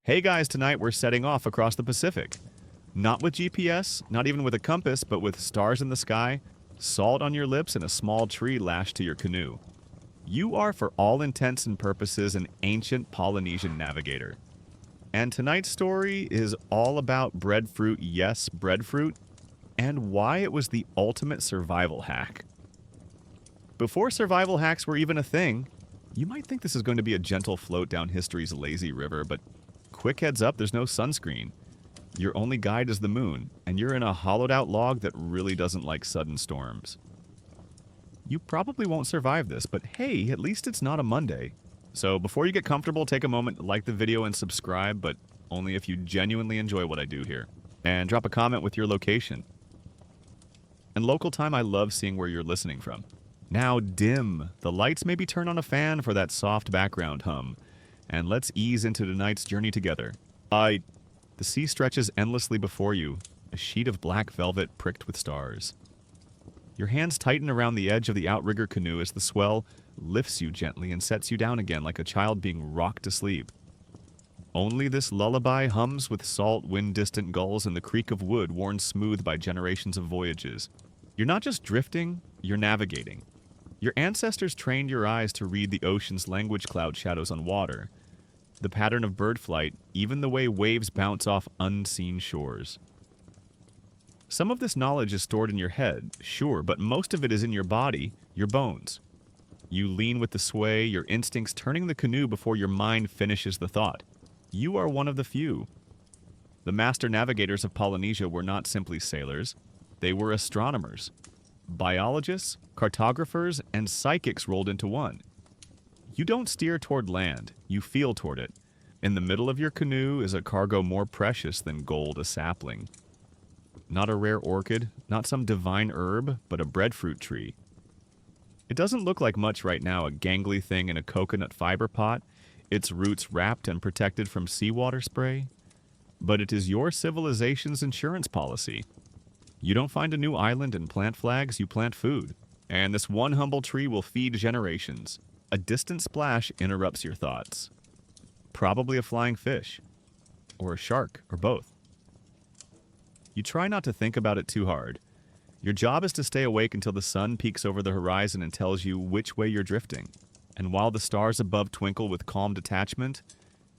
Hey guys, tonight we're setting off across the Pacific. Not with GPS, not even with a compass, but with stars in the sky, salt on your lips, and a small tree lashed to your canoe. You are, for all intents and purposes, an ancient Polynesian navigator. And tonight's story is all about breadfruit, yes, breadfruit, and why it was the ultimate survival hack. Before survival hacks were even a thing, you might think this is going to be a gentle float down history's lazy river, but quick heads up, there's no sunscreen. Your only guide is the moon, and you're in a hollowed-out log that really doesn't like sudden storms. You probably won't survive this, but hey, at least it's not a Monday. So before you get comfortable, take a moment to like the video and subscribe, but only if you genuinely enjoy what I do here. And drop a comment with your location. And local time, I love seeing where you're listening from. Now dim the lights, maybe turn on a fan for that soft background hum. And let's ease into tonight's journey together. The sea stretches endlessly before you, a sheet of black velvet pricked with stars. Your hands tighten around the edge of the outrigger canoe as the swell lifts you gently and sets you down again like a child being rocked to sleep. Only this lullaby hums with salt, wind-distant gulls and the creak of wood worn smooth by generations of voyages. You're not just drifting, you're navigating. Your ancestors trained your eyes to read the ocean's language cloud shadows on water, the pattern of bird flight, even the way waves bounce off unseen shores. Some of this knowledge is stored in your head, sure, but most of it is in your body, your bones. You lean with the sway, your instincts turning the canoe before your mind finishes the thought. You are one of the few. The master navigators of Polynesia were not simply sailors, they were astronomers. Biologists, cartographers, and psychics rolled into one. You don't steer toward land, you feel toward it. In the middle of your canoe is a cargo more precious than gold, a sapling. Not a rare orchid, not some divine herb, but a breadfruit tree. It doesn't look like much right now, a gangly thing in a coconut fiber pot, its roots wrapped and protected from seawater spray. But it is your civilization's insurance policy. You don't find a new island and plant flags, you plant food. And this one humble tree will feed generations. A distant splash interrupts your thoughts. Probably a flying fish. Or a shark, or both. You try not to think about it too hard. Your job is to stay awake until the sun peeks over the horizon and tells you which way you're drifting. And while the stars above twinkle with calm detachment,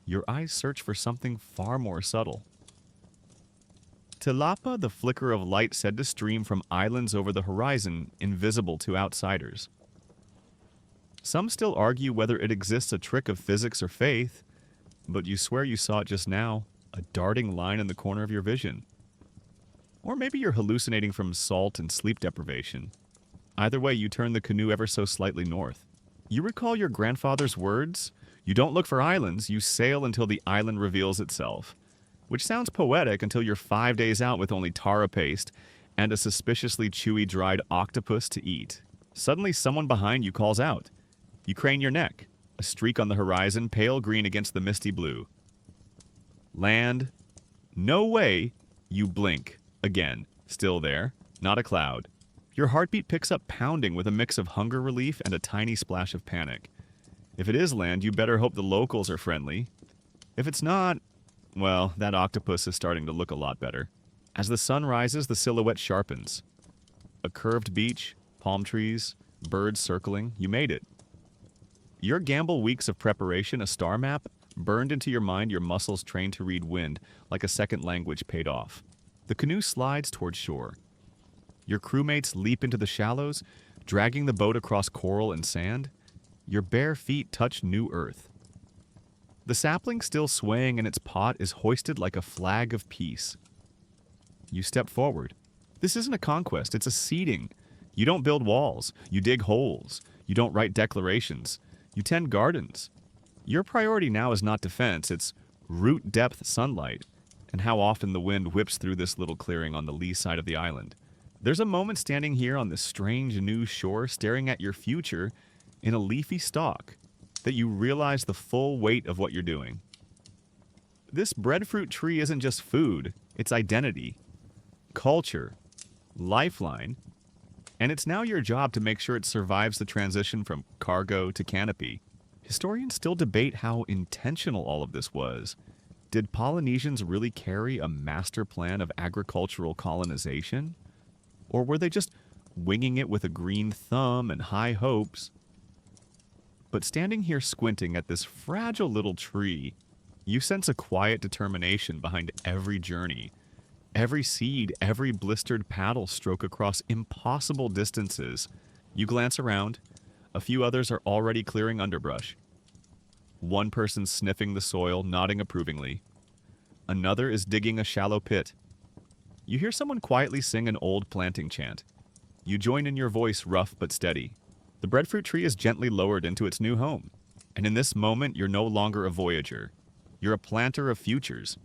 your eyes search for something far more subtle. Tilapa, the flicker of light said to stream from islands over the horizon, invisible to outsiders. Some still argue whether it exists a trick of physics or faith, but you swear you saw it just now, a darting line in the corner of your vision. Or maybe you're hallucinating from salt and sleep deprivation. Either way, you turn the canoe ever so slightly north. You recall your grandfather's words? You don't look for islands, you sail until the island reveals itself. Which sounds poetic until you're 5 days out with only taro paste and a suspiciously chewy dried octopus to eat. Suddenly someone behind you calls out. You crane your neck, a streak on the horizon, pale green against the misty blue. Land. No way. You blink. Again. Still there. Not a cloud. Your heartbeat picks up pounding with a mix of hunger relief and a tiny splash of panic. If it is land, you better hope the locals are friendly. If it's not, well, that octopus is starting to look a lot better. As the sun rises, the silhouette sharpens. A curved beach, palm trees, birds circling. You made it. Your gamble weeks of preparation, a star map, burned into your mind, your muscles trained to read wind, like a second language paid off. The canoe slides toward shore. Your crewmates leap into the shallows, dragging the boat across coral and sand. Your bare feet touch new earth. The sapling still swaying in its pot is hoisted like a flag of peace. You step forward. This isn't a conquest, it's a seeding. You don't build walls, you dig holes. You don't write declarations. You tend gardens. Your priority now is not defense, it's root-depth sunlight, and how often the wind whips through this little clearing on the lee side of the island. There's a moment standing here on this strange new shore staring at your future in a leafy stalk that you realize the full weight of what you're doing. This breadfruit tree isn't just food, it's identity, culture, lifeline, and it's now your job to make sure it survives the transition from cargo to canopy. Historians still debate how intentional all of this was. Did Polynesians really carry a master plan of agricultural colonization? Or were they just winging it with a green thumb and high hopes? But standing here squinting at this fragile little tree, you sense a quiet determination behind every journey. Every seed, every blistered paddle stroke across impossible distances. You glance around. A few others are already clearing underbrush. One person sniffing the soil, nodding approvingly. Another is digging a shallow pit. You hear someone quietly sing an old planting chant. You join in, your voice rough but steady. The breadfruit tree is gently lowered into its new home. And in this moment, you're no longer a voyager. You're a planter of futures.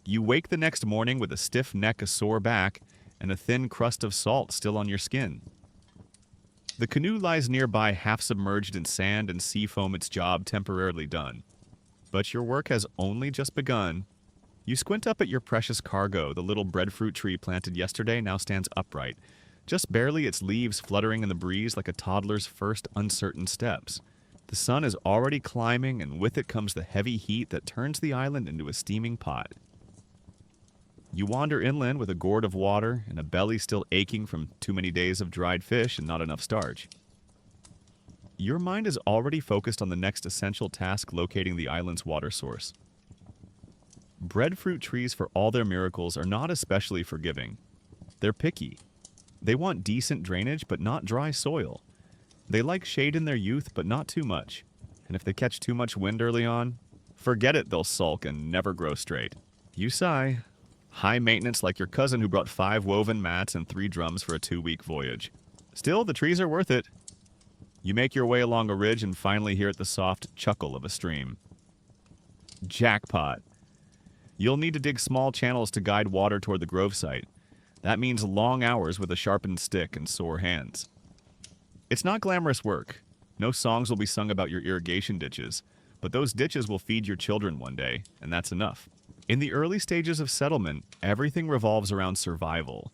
You wake the next morning with a stiff neck, a sore back, and a thin crust of salt still on your skin. The canoe lies nearby, half submerged in sand and sea foam, its job temporarily done. But your work has only just begun. You squint up at your precious cargo. The little breadfruit tree planted yesterday now stands upright, just barely, its leaves fluttering in the breeze like a toddler's first uncertain steps. The sun is already climbing, and with it comes the heavy heat that turns the island into a steaming pot. You wander inland with a gourd of water and a belly still aching from too many days of dried fish and not enough starch. Your mind is already focused on the next essential task, locating the island's water source. Breadfruit trees, for all their miracles, are not especially forgiving. They're picky. They want decent drainage, but not dry soil. They like shade in their youth, but not too much. And if they catch too much wind early on, forget it, they'll sulk and never grow straight. You sigh. High maintenance, like your cousin who brought 5 woven mats and 3 drums for a 2-week voyage. Still, the trees are worth it. You make your way along a ridge and finally hear the soft chuckle of a stream. Jackpot. You'll need to dig small channels to guide water toward the grove site. That means long hours with a sharpened stick and sore hands. It's not glamorous work. No songs will be sung about your irrigation ditches, but those ditches will feed your children one day, and that's enough. In the early stages of settlement, everything revolves around survival,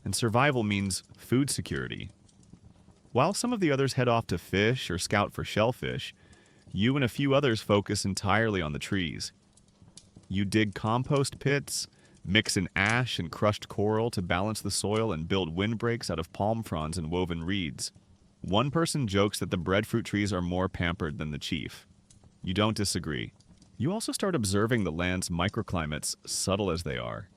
and survival means food security. While some of the others head off to fish or scout for shellfish, you and a few others focus entirely on the trees. You dig compost pits, mix in ash and crushed coral to balance the soil, and build windbreaks out of palm fronds and woven reeds. One person jokes that the breadfruit trees are more pampered than the chief. You don't disagree. You also start observing the land's microclimates, subtle as they are.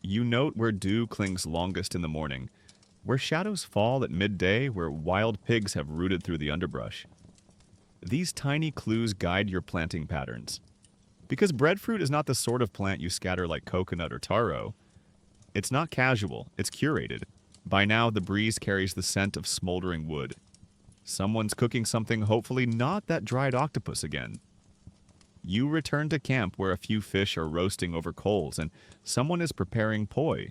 You note where dew clings longest in the morning, where shadows fall at midday, where wild pigs have rooted through the underbrush. These tiny clues guide your planting patterns. Because breadfruit is not the sort of plant you scatter like coconut or taro. It's not casual, it's curated. By now, the breeze carries the scent of smoldering wood. Someone's cooking something, hopefully not that dried octopus again. You return to camp where a few fish are roasting over coals and someone is preparing poi.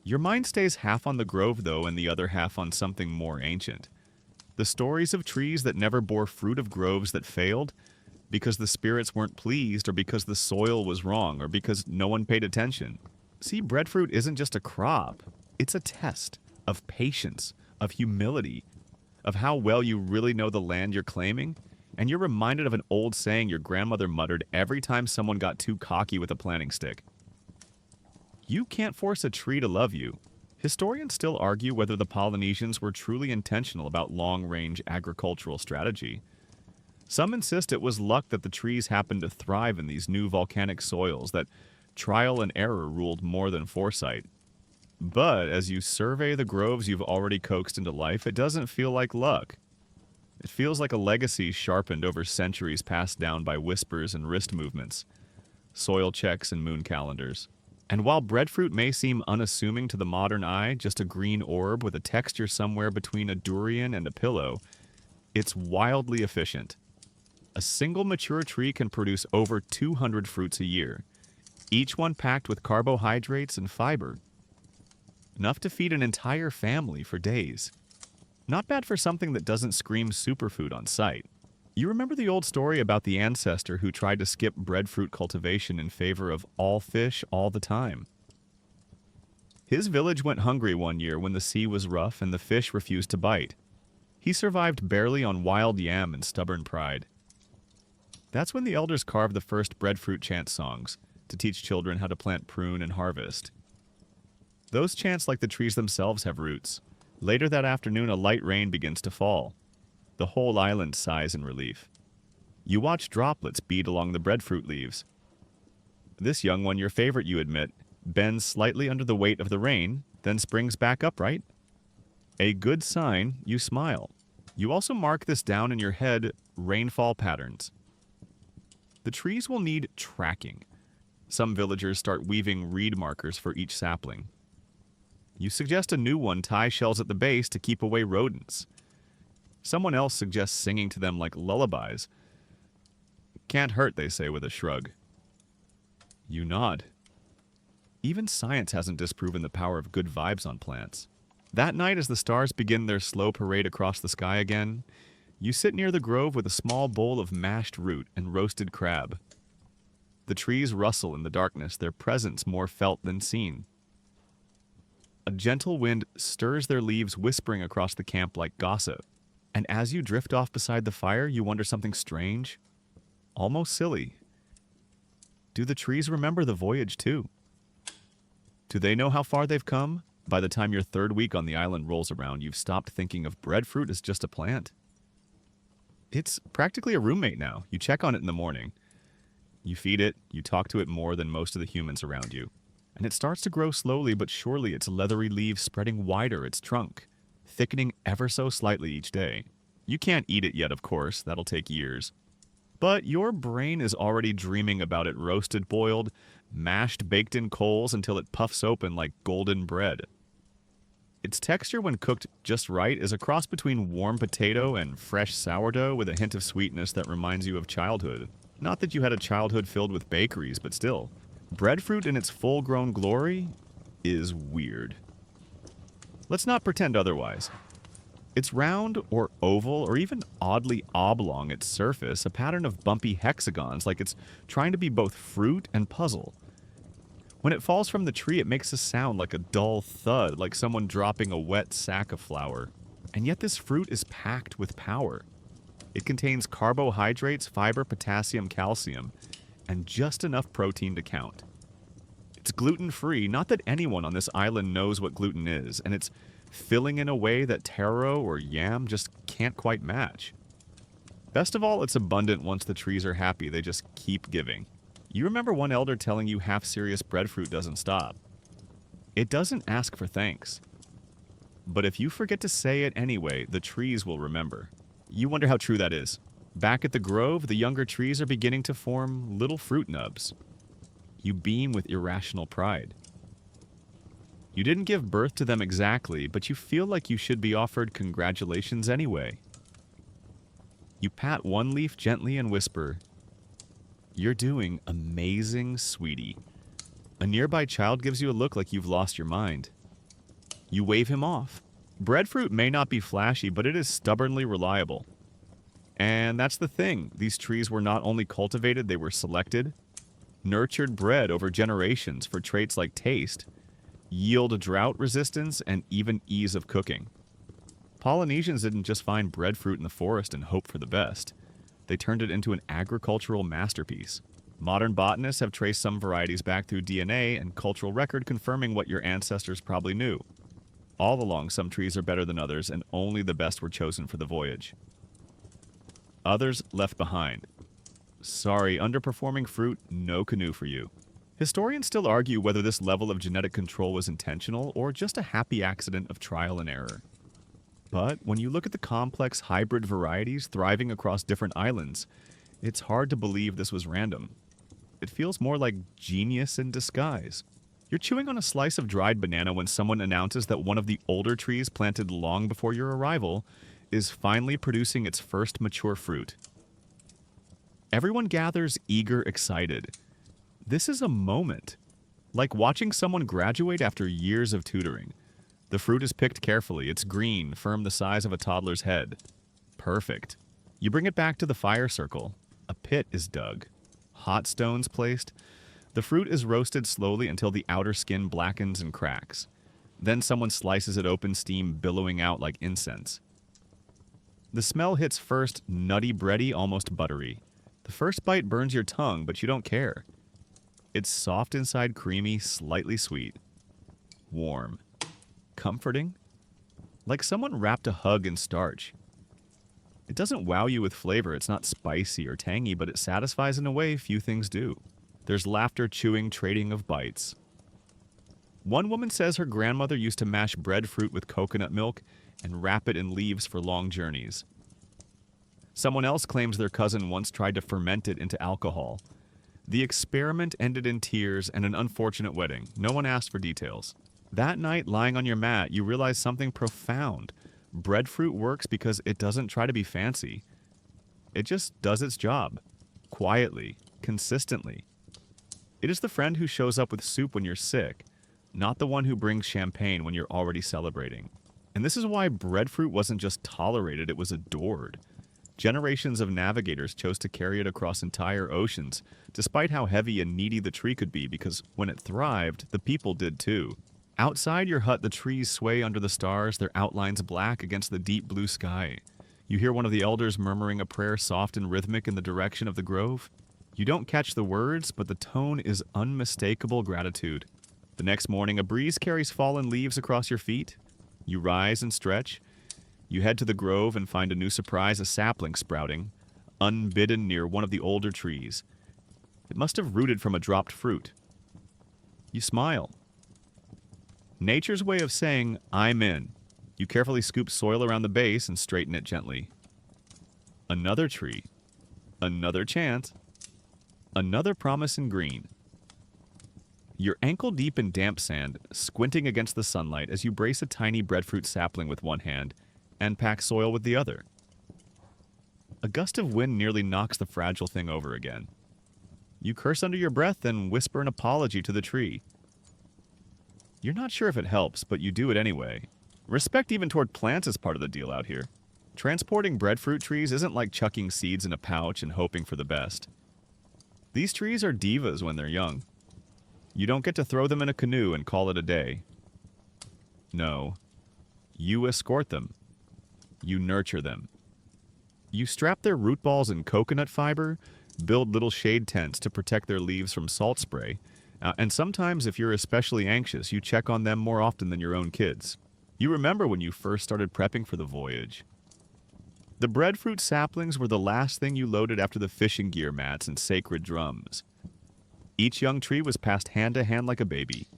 Your mind stays half on the grove, though, and the other half on something more ancient. The stories of trees that never bore fruit, of groves that failed because the spirits weren't pleased, or because the soil was wrong, or because no one paid attention. See, breadfruit isn't just a crop. It's a test of patience, of humility, of how well you really know the land you're claiming. And you're reminded of an old saying your grandmother muttered every time someone got too cocky with a planting stick. You can't force a tree to love you. Historians still argue whether the Polynesians were truly intentional about long-range agricultural strategy. Some insist it was luck that the trees happened to thrive in these new volcanic soils, that trial and error ruled more than foresight. But as you survey the groves you've already coaxed into life, it doesn't feel like luck. It feels like a legacy sharpened over centuries, passed down by whispers and wrist movements, soil checks and moon calendars. And while breadfruit may seem unassuming to the modern eye, just a green orb with a texture somewhere between a durian and a pillow, it's wildly efficient. A single mature tree can produce over 200 fruits a year, each one packed with carbohydrates and fiber. Enough to feed an entire family for days. Not bad for something that doesn't scream superfood on sight. You remember the old story about the ancestor who tried to skip breadfruit cultivation in favor of all fish all the time? His village went hungry one year when the sea was rough and the fish refused to bite. He survived barely on wild yam and stubborn pride. That's when the elders carved the first breadfruit chant songs to teach children how to plant, prune, and harvest. Those chants, like the trees themselves, have roots. Later that afternoon, a light rain begins to fall. The whole island sighs in relief. You watch droplets bead along the breadfruit leaves. This young one, your favorite, you admit, bends slightly under the weight of the rain, then springs back upright. A good sign, you smile. You also mark this down in your head, rainfall patterns. The trees will need tracking. Some villagers start weaving reed markers for each sapling. You suggest a new one tie shells at the base to keep away rodents. Someone else suggests singing to them like lullabies. Can't hurt, they say with a shrug. You nod. Even science hasn't disproven the power of good vibes on plants. That night, as the stars begin their slow parade across the sky again, you sit near the grove with a small bowl of mashed root and roasted crab. The trees rustle in the darkness, their presence more felt than seen. A gentle wind stirs their leaves, whispering across the camp like gossip. And as you drift off beside the fire, you wonder something strange, almost silly. Do the trees remember the voyage too? Do they know how far they've come? By the time your third week on the island rolls around, you've stopped thinking of breadfruit as just a plant. It's practically a roommate now. You check on it in the morning. You feed it, you talk to it more than most of the humans around you. And it starts to grow slowly but surely, its leathery leaves spreading wider its trunk, thickening ever so slightly each day. You can't eat it yet, of course. That'll take years. But your brain is already dreaming about it roasted, boiled, mashed, baked in coals until it puffs open like golden bread. Its texture, when cooked just right, is a cross between warm potato and fresh sourdough with a hint of sweetness that reminds you of childhood. Not that you had a childhood filled with bakeries, but still. Breadfruit in its full-grown glory is weird. Let's not pretend otherwise. It's round or oval or even oddly oblong its surface, a pattern of bumpy hexagons like it's trying to be both fruit and puzzle. When it falls from the tree, it makes a sound like a dull thud, like someone dropping a wet sack of flour. And yet this fruit is packed with power. It contains carbohydrates, fiber, potassium, calcium, and just enough protein to count. It's gluten-free, not that anyone on this island knows what gluten is, and it's filling in a way that taro or yam just can't quite match. Best of all, it's abundant once the trees are happy, they just keep giving. You remember one elder telling you half-serious breadfruit doesn't stop. It doesn't ask for thanks. But if you forget to say it anyway, the trees will remember. You wonder how true that is. Back at the grove, the younger trees are beginning to form little fruit nubs. You beam with irrational pride. You didn't give birth to them exactly, but you feel like you should be offered congratulations anyway. You pat one leaf gently and whisper, "You're doing amazing, sweetie." A nearby child gives you a look like you've lost your mind. You wave him off. Breadfruit may not be flashy, but it is stubbornly reliable. And that's the thing. These trees were not only cultivated, they were selected, nurtured, bred over generations for traits like taste, yield, drought resistance, and even ease of cooking. Polynesians didn't just find breadfruit in the forest and hope for the best. They turned it into an agricultural masterpiece. Modern botanists have traced some varieties back through DNA and cultural record, confirming what your ancestors probably knew. All along, some trees are better than others, and only the best were chosen for the voyage. Others left behind. Sorry, underperforming fruit, no canoe for you. Historians still argue whether this level of genetic control was intentional or just a happy accident of trial and error. But when you look at the complex hybrid varieties thriving across different islands, it's hard to believe this was random. It feels more like genius in disguise. You're chewing on a slice of dried banana when someone announces that one of the older trees planted long before your arrival is finally producing its first mature fruit. Everyone gathers eager, excited. This is a moment, like watching someone graduate after years of tutoring. The fruit is picked carefully. It's green, firm the size of a toddler's head. Perfect. You bring it back to the fire circle. A pit is dug. Hot stones placed. The fruit is roasted slowly until the outer skin blackens and cracks. Then someone slices it open, steam billowing out like incense. The smell hits first nutty, bready, almost buttery. The first bite burns your tongue, but you don't care. It's soft inside, creamy, slightly sweet. Warm. Comforting. Like someone wrapped a hug in starch. It doesn't wow you with flavor, it's not spicy or tangy, but it satisfies in a way few things do. There's laughter, chewing, trading of bites. One woman says her grandmother used to mash breadfruit with coconut milk and wrap it in leaves for long journeys. Someone else claims their cousin once tried to ferment it into alcohol. The experiment ended in tears and an unfortunate wedding. No one asked for details. That night, lying on your mat, you realize something profound. Breadfruit works because it doesn't try to be fancy. It just does its job. Quietly. Consistently. It is the friend who shows up with soup when you're sick, not the one who brings champagne when you're already celebrating. And this is why breadfruit wasn't just tolerated, it was adored. Generations of navigators chose to carry it across entire oceans, despite how heavy and needy the tree could be, because when it thrived, the people did too. Outside your hut, the trees sway under the stars, their outlines black against the deep blue sky. You hear one of the elders murmuring a prayer soft and rhythmic in the direction of the grove. You don't catch the words, but the tone is unmistakable gratitude. The next morning, a breeze carries fallen leaves across your feet. You rise and stretch. You head to the grove and find a new surprise, a sapling sprouting, unbidden near one of the older trees. It must have rooted from a dropped fruit. You smile. Nature's way of saying, I'm in. You carefully scoop soil around the base and straighten it gently. Another tree. Another chance. Another promise in green. You're ankle deep in damp sand, squinting against the sunlight as you brace a tiny breadfruit sapling with one hand and pack soil with the other. A gust of wind nearly knocks the fragile thing over again. You curse under your breath and whisper an apology to the tree. You're not sure if it helps, but you do it anyway. Respect even toward plants is part of the deal out here. Transporting breadfruit trees isn't like chucking seeds in a pouch and hoping for the best. These trees are divas when they're young. You don't get to throw them in a canoe and call it a day. No. You escort them. You nurture them. You strap their root balls in coconut fiber, build little shade tents to protect their leaves from salt spray, and sometimes, if you're especially anxious, you check on them more often than your own kids. You remember when you first started prepping for the voyage. The breadfruit saplings were the last thing you loaded after the fishing gear mats and sacred drums. Each young tree was passed hand to hand like a baby.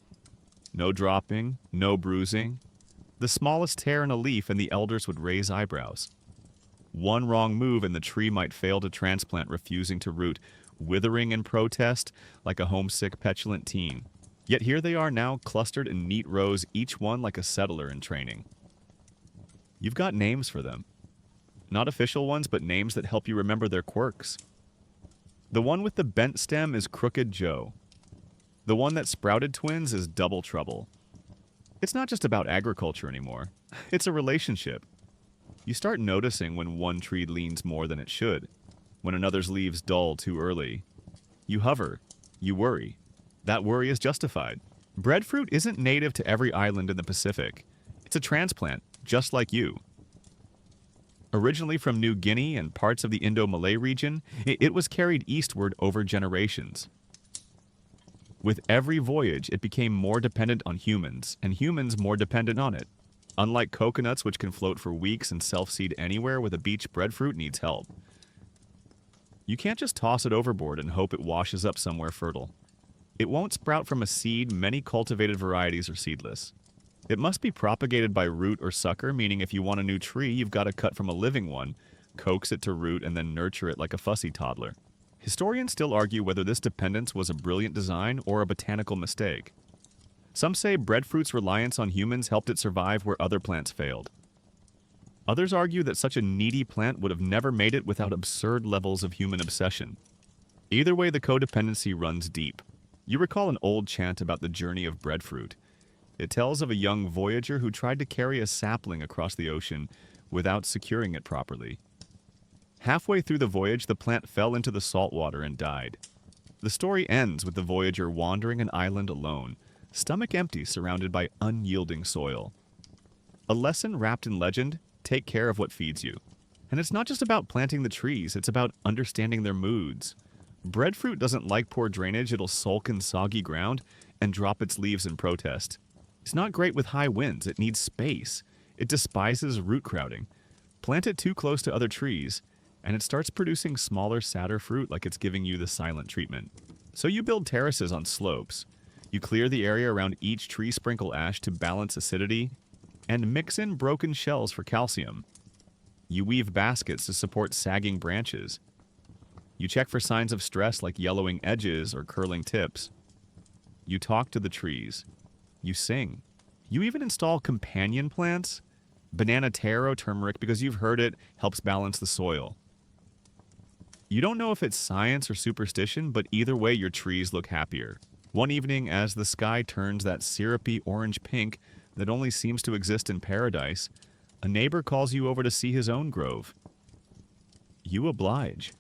No dropping, no bruising. The smallest tear in a leaf and the elders would raise eyebrows. One wrong move and the tree might fail to transplant, refusing to root, withering in protest like a homesick, petulant teen. Yet here they are now, clustered in neat rows, each one like a settler in training. You've got names for them. Not official ones, but names that help you remember their quirks. The one with the bent stem is Crooked Joe. The one that sprouted twins is Double Trouble. It's not just about agriculture anymore. It's a relationship. You start noticing when one tree leans more than it should, when another's leaves dull too early. You hover. You worry. That worry is justified. Breadfruit isn't native to every island in the Pacific. It's a transplant, just like you. Originally from New Guinea and parts of the Indo-Malay region, it was carried eastward over generations. With every voyage, it became more dependent on humans, and humans more dependent on it. Unlike coconuts, which can float for weeks and self-seed anywhere, with a beach breadfruit needs help. You can't just toss it overboard and hope it washes up somewhere fertile. It won't sprout from a seed. Many cultivated varieties are seedless. It must be propagated by root or sucker, meaning if you want a new tree, you've got to cut from a living one, coax it to root, and then nurture it like a fussy toddler. Historians still argue whether this dependence was a brilliant design or a botanical mistake. Some say breadfruit's reliance on humans helped it survive where other plants failed. Others argue that such a needy plant would have never made it without absurd levels of human obsession. Either way, the codependency runs deep. You recall an old chant about the journey of breadfruit. It tells of a young voyager who tried to carry a sapling across the ocean without securing it properly. Halfway through the voyage, the plant fell into the salt water and died. The story ends with the voyager wandering an island alone, stomach empty, surrounded by unyielding soil. A lesson wrapped in legend: take care of what feeds you. And it's not just about planting the trees, it's about understanding their moods. Breadfruit doesn't like poor drainage, it'll sulk in soggy ground and drop its leaves in protest. It's not great with high winds, it needs space. It despises root crowding. Plant it too close to other trees, and it starts producing smaller, sadder fruit like it's giving you the silent treatment. So you build terraces on slopes. You clear the area around each tree, sprinkle ash to balance acidity, and mix in broken shells for calcium. You weave baskets to support sagging branches. You check for signs of stress like yellowing edges or curling tips. You talk to the trees. You sing. You even install companion plants, banana taro turmeric, because you've heard it helps balance the soil. You don't know if it's science or superstition, but either way your trees look happier. One evening, as the sky turns that syrupy orange pink that only seems to exist in paradise, a neighbor calls you over to see his own grove. You oblige.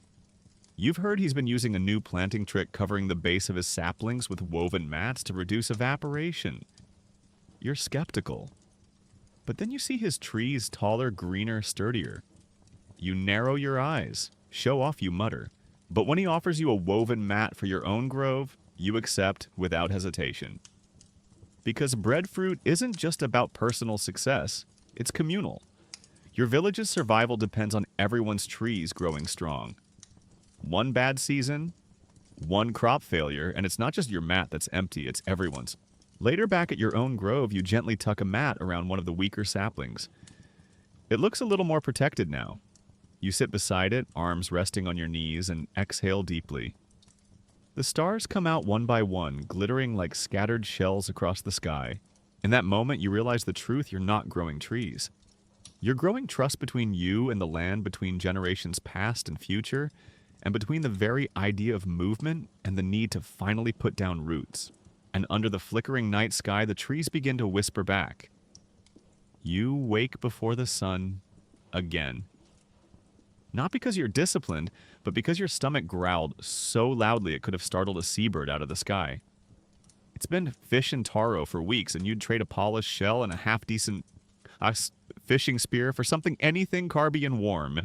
You've heard he's been using a new planting trick covering the base of his saplings with woven mats to reduce evaporation. You're skeptical. But then you see his trees taller, greener, sturdier. You narrow your eyes. Show off, you mutter. But when he offers you a woven mat for your own grove, you accept without hesitation. Because breadfruit isn't just about personal success, it's communal. Your village's survival depends on everyone's trees growing strong. One bad season, one crop failure, and it's not just your mat that's empty, it's everyone's. Later, back at your own grove, you gently tuck a mat around one of the weaker saplings. It looks a little more protected now. You sit beside it, arms resting on your knees, and exhale deeply. The stars come out one by one, glittering like scattered shells across the sky. In that moment, you realize the truth: you're not growing trees. You're growing trust between you and the land, between generations past and future, and between the very idea of movement and the need to finally put down roots. And under the flickering night sky, the trees begin to whisper back. You wake before the sun again. Not because you're disciplined, but because your stomach growled so loudly it could have startled a seabird out of the sky. It's been fish and taro for weeks, and you'd trade a polished shell and a half-decent fishing spear for anything carby and warm.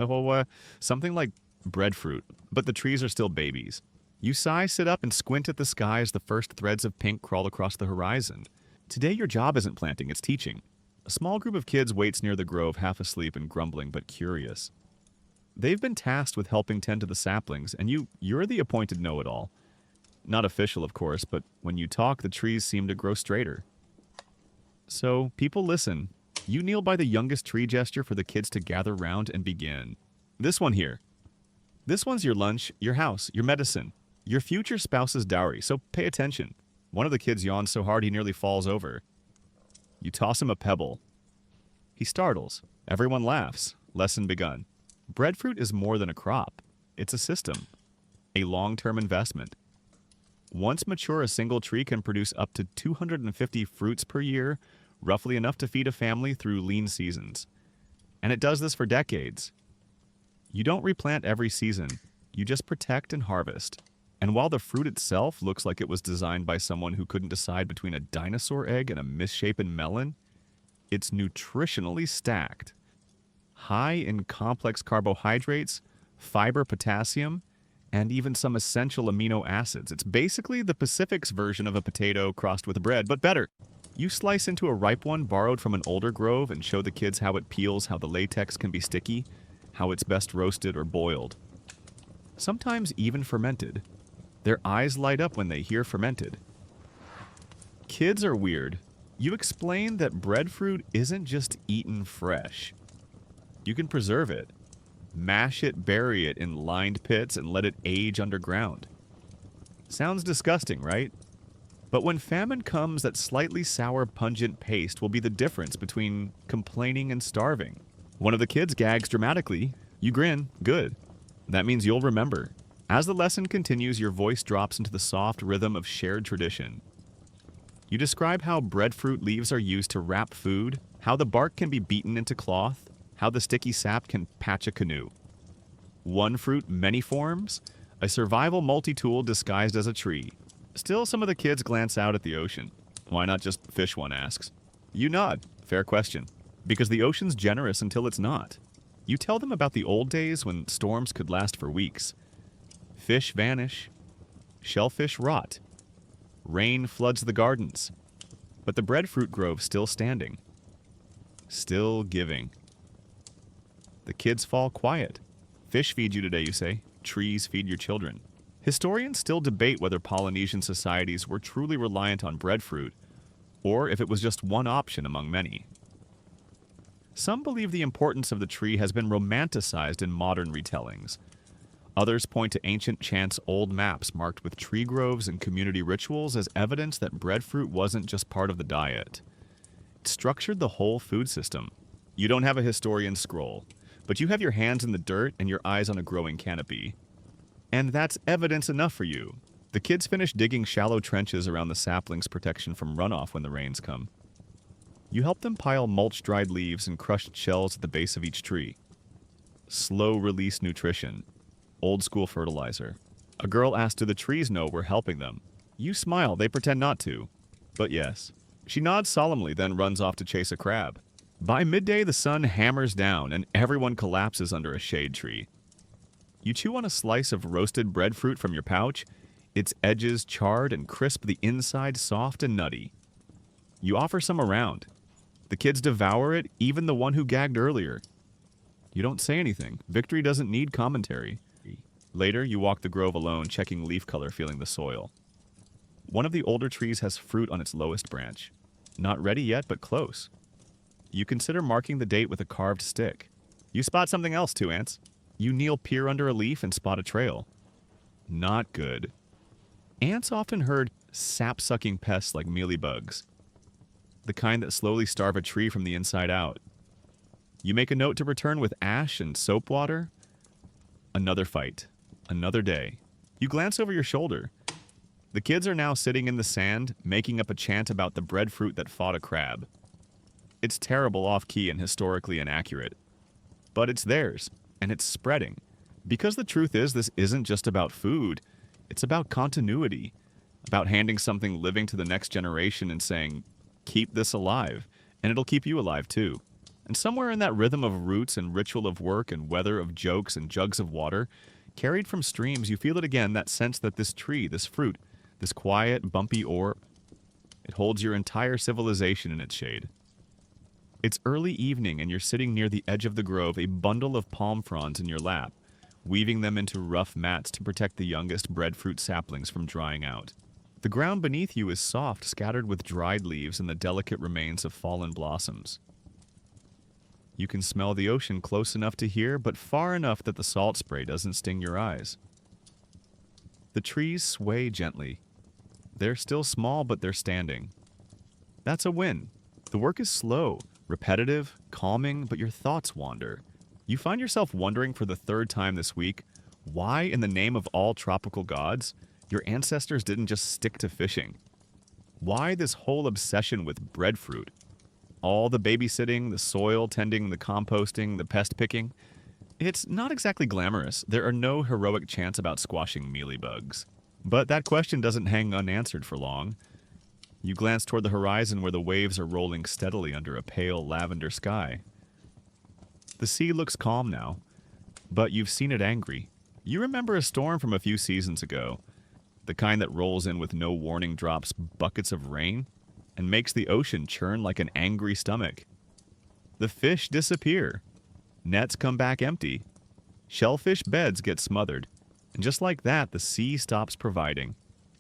Something like breadfruit, but the trees are still babies. You sigh, sit up, and squint at the sky as the first threads of pink crawl across the horizon. Today your job isn't planting, it's teaching. A small group of kids waits near the grove, half asleep and grumbling, but curious. They've been tasked with helping tend to the saplings, and you're the appointed know-it-all. Not official, of course, but when you talk, the trees seem to grow straighter. So, people listen. You kneel by the youngest tree gesture for the kids to gather round and begin. This one here. This one's your lunch, your house, your medicine, your future spouse's dowry, so pay attention. One of the kids yawns so hard he nearly falls over. You toss him a pebble. He startles. Everyone laughs. Lesson begun. Breadfruit is more than a crop. It's a system. A long-term investment. Once mature, a single tree can produce up to 250 fruits per year, roughly enough to feed a family through lean seasons. And it does this for decades. You don't replant every season. You just protect and harvest. And while the fruit itself looks like it was designed by someone who couldn't decide between a dinosaur egg and a misshapen melon, it's nutritionally stacked. High in complex carbohydrates, fiber, potassium, and even some essential amino acids. It's basically the Pacific's version of a potato crossed with bread, but better. You slice into a ripe one borrowed from an older grove and show the kids how it peels, how the latex can be sticky, how it's best roasted or boiled. Sometimes even fermented. Their eyes light up when they hear fermented. Kids are weird. You explain that breadfruit isn't just eaten fresh. You can preserve it. Mash it, bury it in lined pits, and let it age underground. Sounds disgusting, right? But when famine comes, that slightly sour, pungent paste will be the difference between complaining and starving. One of the kids gags dramatically. You grin. Good. That means you'll remember. As the lesson continues, your voice drops into the soft rhythm of shared tradition. You describe how breadfruit leaves are used to wrap food, how the bark can be beaten into cloth, how the sticky sap can patch a canoe. One fruit, many forms, a survival multi-tool disguised as a tree. Still, some of the kids glance out at the ocean. Why not just fish, one asks. You nod. Fair question. Because the ocean's generous until it's not. You tell them about the old days when storms could last for weeks. Fish vanish, shellfish rot, rain floods the gardens, but the breadfruit grove's still standing, still giving. The kids fall quiet. Fish feed you today, you say. Trees feed your children. Historians still debate whether Polynesian societies were truly reliant on breadfruit, or if it was just one option among many. Some believe the importance of the tree has been romanticized in modern retellings. Others point to ancient chants' old maps marked with tree groves and community rituals as evidence that breadfruit wasn't just part of the diet. It structured the whole food system. You don't have a historian's scroll, but you have your hands in the dirt and your eyes on a growing canopy. And that's evidence enough for you. The kids finish digging shallow trenches around the sapling's protection from runoff when the rains come. You help them pile mulch dried leaves and crushed shells at the base of each tree. Slow-release nutrition. Old-school fertilizer. A girl asks, do the trees know we're helping them? You smile, they pretend not to. But yes. She nods solemnly, then runs off to chase a crab. By midday, the sun hammers down and everyone collapses under a shade tree. You chew on a slice of roasted breadfruit from your pouch, its edges charred and crisp, the inside soft and nutty. You offer some around. The kids devour it, even the one who gagged earlier. You don't say anything. Victory doesn't need commentary. Later, you walk the grove alone, checking leaf color, feeling the soil. One of the older trees has fruit on its lowest branch. Not ready yet, but close. You consider marking the date with a carved stick. You spot something else too, ants. You kneel, peer under a leaf, and spot a trail. Not good. Ants often herd sap-sucking pests like mealybugs, the kind that slowly starve a tree from the inside out. You make a note to return with ash and soap water. Another fight. Another day. You glance over your shoulder. The kids are now sitting in the sand, making up a chant about the breadfruit that fought a crab. It's terrible, off-key, and historically inaccurate. But it's theirs, and it's spreading. Because the truth is, this isn't just about food. It's about continuity. About handing something living to the next generation and saying, keep this alive, and it'll keep you alive too. And somewhere in that rhythm of roots and ritual of work and weather of jokes and jugs of water, carried from streams, you feel it again, that sense that this tree, this fruit, this quiet, bumpy orb, it holds your entire civilization in its shade. It's early evening and you're sitting near the edge of the grove, a bundle of palm fronds in your lap, weaving them into rough mats to protect the youngest breadfruit saplings from drying out. The ground beneath you is soft, scattered with dried leaves and the delicate remains of fallen blossoms. You can smell the ocean close enough to hear, but far enough that the salt spray doesn't sting your eyes. The trees sway gently. They're still small, but they're standing. That's a win. The work is slow, repetitive, calming, but your thoughts wander. You find yourself wondering for the third time this week, why, in the name of all tropical gods, your ancestors didn't just stick to fishing. Why this whole obsession with breadfruit? All the babysitting, the soil tending, the composting, the pest picking. It's not exactly glamorous. There are no heroic chants about squashing mealybugs. But that question doesn't hang unanswered for long. You glance toward the horizon where the waves are rolling steadily under a pale lavender sky. The sea looks calm now, but you've seen it angry. You remember a storm from a few seasons ago, the kind that rolls in with no warning, drops buckets of rain, and makes the ocean churn like an angry stomach. The fish disappear. Nets come back empty. Shellfish beds get smothered. And just like that, the sea stops providing.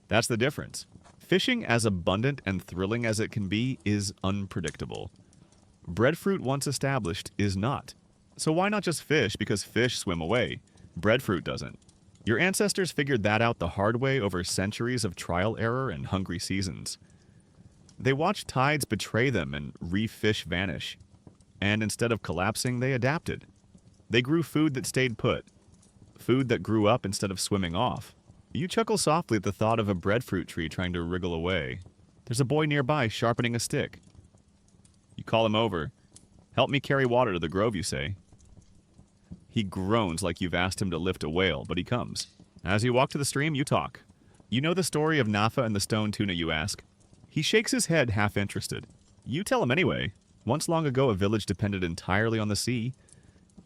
That's the difference. Fishing, as abundant and thrilling as it can be, is unpredictable. Breadfruit, once established, is not. So why not just fish because fish swim away? Breadfruit doesn't. Your ancestors figured that out the hard way over centuries of trial error and hungry seasons. They watched tides betray them and reef fish vanish. And instead of collapsing, they adapted. They grew food that stayed put. Food that grew up instead of swimming off. You chuckle softly at the thought of a breadfruit tree trying to wriggle away. There's a boy nearby sharpening a stick. You call him over. Help me carry water to the grove, you say. He groans like you've asked him to lift a whale, but he comes. As you walk to the stream, you talk. You know the story of Nafa and the stone tuna, you ask. He shakes his head, half interested. You tell him anyway. Once long ago, a village depended entirely on the sea.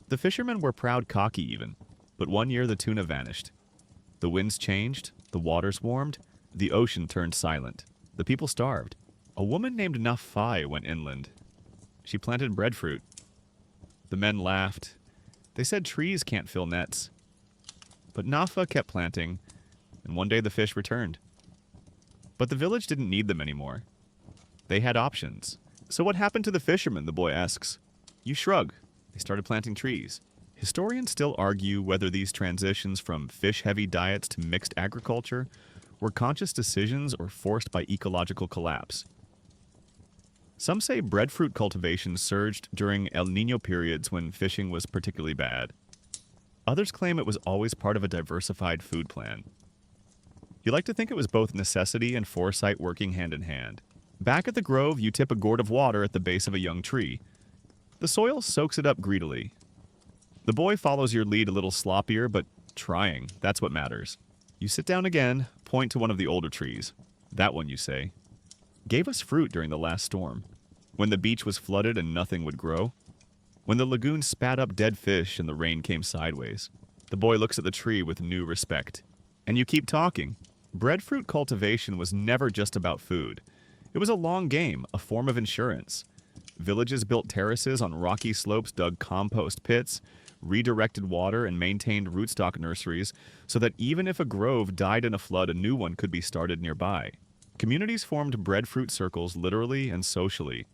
The fishermen were proud cocky even, but one year the tuna vanished. The winds changed, the waters warmed, the ocean turned silent. The people starved. A woman named Nafai went inland. She planted breadfruit. The men laughed. They said trees can't fill nets. But Nafa kept planting, and one day the fish returned. But the village didn't need them anymore. They had options. So what happened to the fishermen, the boy asks. You shrug. They started planting trees. Historians still argue whether these transitions from fish-heavy diets to mixed agriculture were conscious decisions or forced by ecological collapse. Some say breadfruit cultivation surged during El Niño periods when fishing was particularly bad. Others claim it was always part of a diversified food plan. You like to think it was both necessity and foresight working hand in hand. Back at the grove, you tip a gourd of water at the base of a young tree. The soil soaks it up greedily. The boy follows your lead a little sloppier, but trying. That's what matters. You sit down again, point to one of the older trees. That one, you say, gave us fruit during the last storm, when the beach was flooded and nothing would grow, when the lagoon spat up dead fish and the rain came sideways. The boy looks at the tree with new respect. And you keep talking. Breadfruit cultivation was never just about food. It was a long game, a form of insurance. Villages built terraces on rocky slopes, dug compost pits, redirected water, and maintained rootstock nurseries so that even if a grove died in a flood, a new one could be started nearby. Communities formed breadfruit circles literally and socially.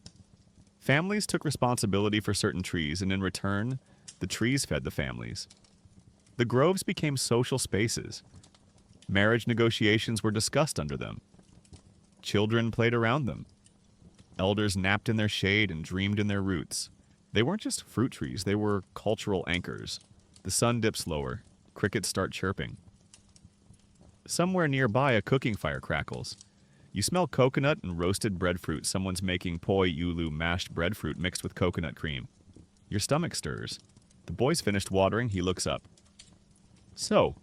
Families took responsibility for certain trees, and in return, the trees fed the families. The groves became social spaces. Marriage negotiations were discussed under them. Children played around them. Elders napped in their shade and dreamed in their roots. They weren't just fruit trees, they were cultural anchors. The sun dips lower. Crickets start chirping. Somewhere nearby, a cooking fire crackles. You smell coconut and roasted breadfruit. Someone's making poi ulu mashed breadfruit mixed with coconut cream. Your stomach stirs. The boy's finished watering. He looks up. So,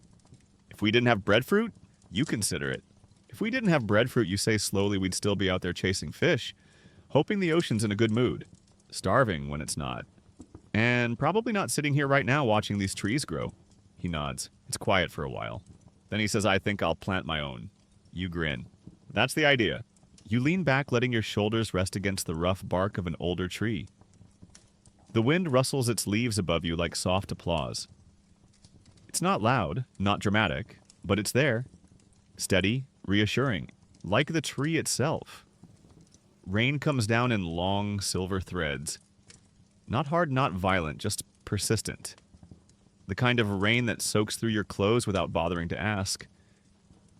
if we didn't have breadfruit, you consider it. If we didn't have breadfruit, you say slowly, we'd still be out there chasing fish, hoping the ocean's in a good mood, starving when it's not, and probably not sitting here right now watching these trees grow. He nods. It's quiet for a while. Then he says, I think I'll plant my own. You grin. That's the idea. You lean back, letting your shoulders rest against the rough bark of an older tree. The wind rustles its leaves above you like soft applause. It's not loud, not dramatic, but it's there. Steady, reassuring, like the tree itself. Rain comes down in long, silver threads. Not hard, not violent, just persistent. The kind of rain that soaks through your clothes without bothering to ask.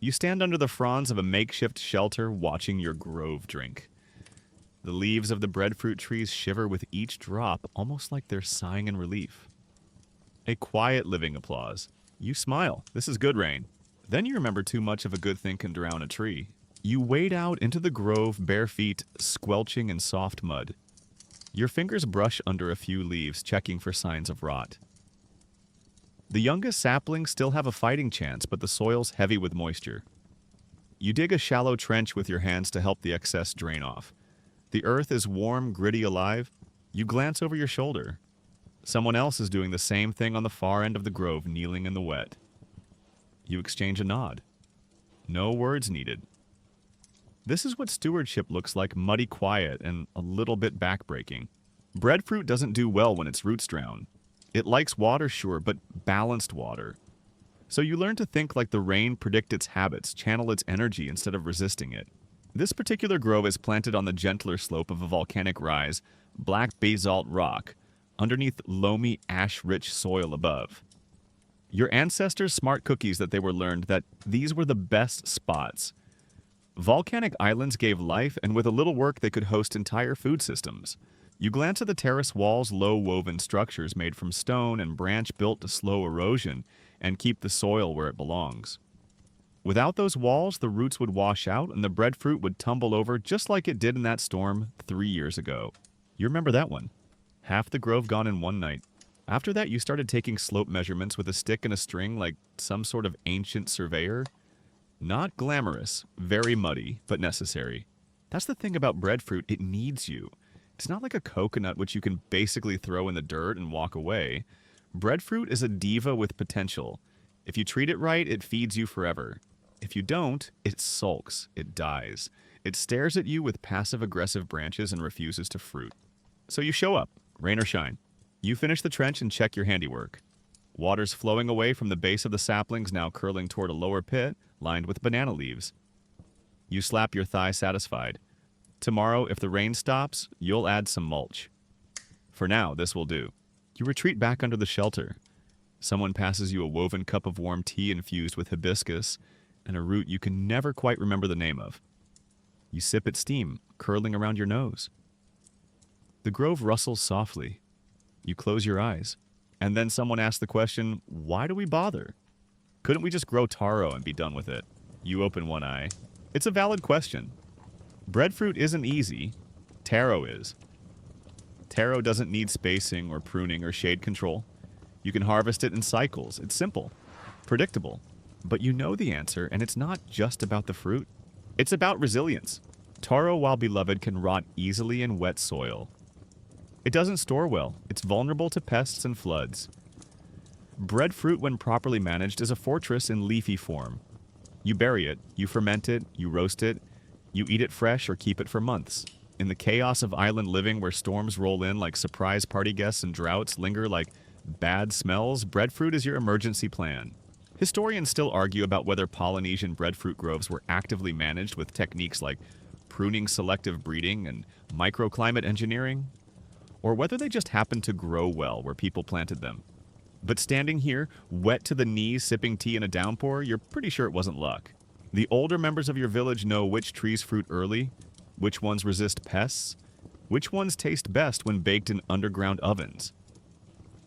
You stand under the fronds of a makeshift shelter, watching your grove drink. The leaves of the breadfruit trees shiver with each drop, almost like they're sighing in relief. A quiet living applause. You smile. This is good rain. Then you remember too much of a good thing can drown a tree. You wade out into the grove, bare feet, squelching in soft mud. Your fingers brush under a few leaves, checking for signs of rot. The youngest saplings still have a fighting chance, but the soil's heavy with moisture. You dig a shallow trench with your hands to help the excess drain off. The earth is warm, gritty, alive. You glance over your shoulder. Someone else is doing the same thing on the far end of the grove, kneeling in the wet. You exchange a nod. No words needed. This is what stewardship looks like, muddy quiet and a little bit backbreaking. Breadfruit doesn't do well when its roots drown. It likes water, sure, but balanced water. So you learn to think like the rain, predict its habits, channel its energy instead of resisting it. This particular grove is planted on the gentler slope of a volcanic rise, black basalt rock, underneath loamy, ash-rich soil above. Your ancestors' smart cookies that they were learned that these were the best spots. Volcanic islands gave life, and with a little work they could host entire food systems. You glance at the terrace walls, low-woven structures made from stone and branch built to slow erosion and keep the soil where it belongs. Without those walls, the roots would wash out and the breadfruit would tumble over just like it did in that storm 3 years ago. You remember that one. Half the grove gone in one night. After that, you started taking slope measurements with a stick and a string like some sort of ancient surveyor. Not glamorous, very muddy, but necessary. That's the thing about breadfruit, it needs you. It's not like a coconut which you can basically throw in the dirt and walk away. Breadfruit is a diva with potential. If you treat it right, it feeds you forever. If you don't, it sulks, it dies. It stares at you with passive-aggressive branches and refuses to fruit. So you show up, rain or shine. You finish the trench and check your handiwork. Water's flowing away from the base of the saplings, now curling toward a lower pit lined with banana leaves. You slap your thigh satisfied. Tomorrow, if the rain stops, you'll add some mulch. For now, this will do. You retreat back under the shelter. Someone passes you a woven cup of warm tea infused with hibiscus and a root you can never quite remember the name of. You sip its steam, curling around your nose. The grove rustles softly. You close your eyes. And then someone asks the question, why do we bother? Couldn't we just grow taro and be done with it? You open one eye. It's a valid question. Breadfruit isn't easy. Taro is. Taro doesn't need spacing or pruning or shade control. You can harvest it in cycles. It's simple, predictable. But you know the answer, and it's not just about the fruit. It's about resilience. Taro, while beloved, can rot easily in wet soil. It doesn't store well. It's vulnerable to pests and floods. Breadfruit, when properly managed, is a fortress in leafy form. You bury it, you ferment it, you roast it, you eat it fresh or keep it for months. In the chaos of island living where storms roll in like surprise party guests and droughts linger like bad smells, breadfruit is your emergency plan. Historians still argue about whether Polynesian breadfruit groves were actively managed with techniques like pruning, selective breeding, and microclimate engineering, or whether they just happened to grow well where people planted them. But standing here, wet to the knees, sipping tea in a downpour, you're pretty sure it wasn't luck. The older members of your village know which trees fruit early, which ones resist pests, which ones taste best when baked in underground ovens.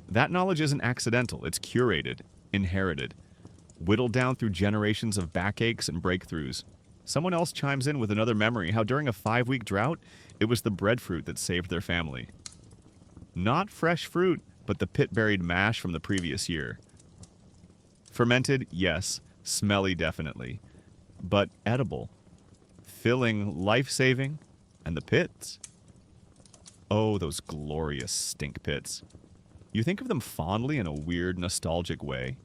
That knowledge isn't accidental, it's curated, inherited, whittled down through generations of backaches and breakthroughs. Someone else chimes in with another memory how during a 5-week drought, it was the breadfruit that saved their family. Not fresh fruit, but the pit-buried mash from the previous year. Fermented, yes. Smelly, definitely. But edible. Filling, life-saving. And the pits. Oh, those glorious stink pits. You think of them fondly in a weird, nostalgic way.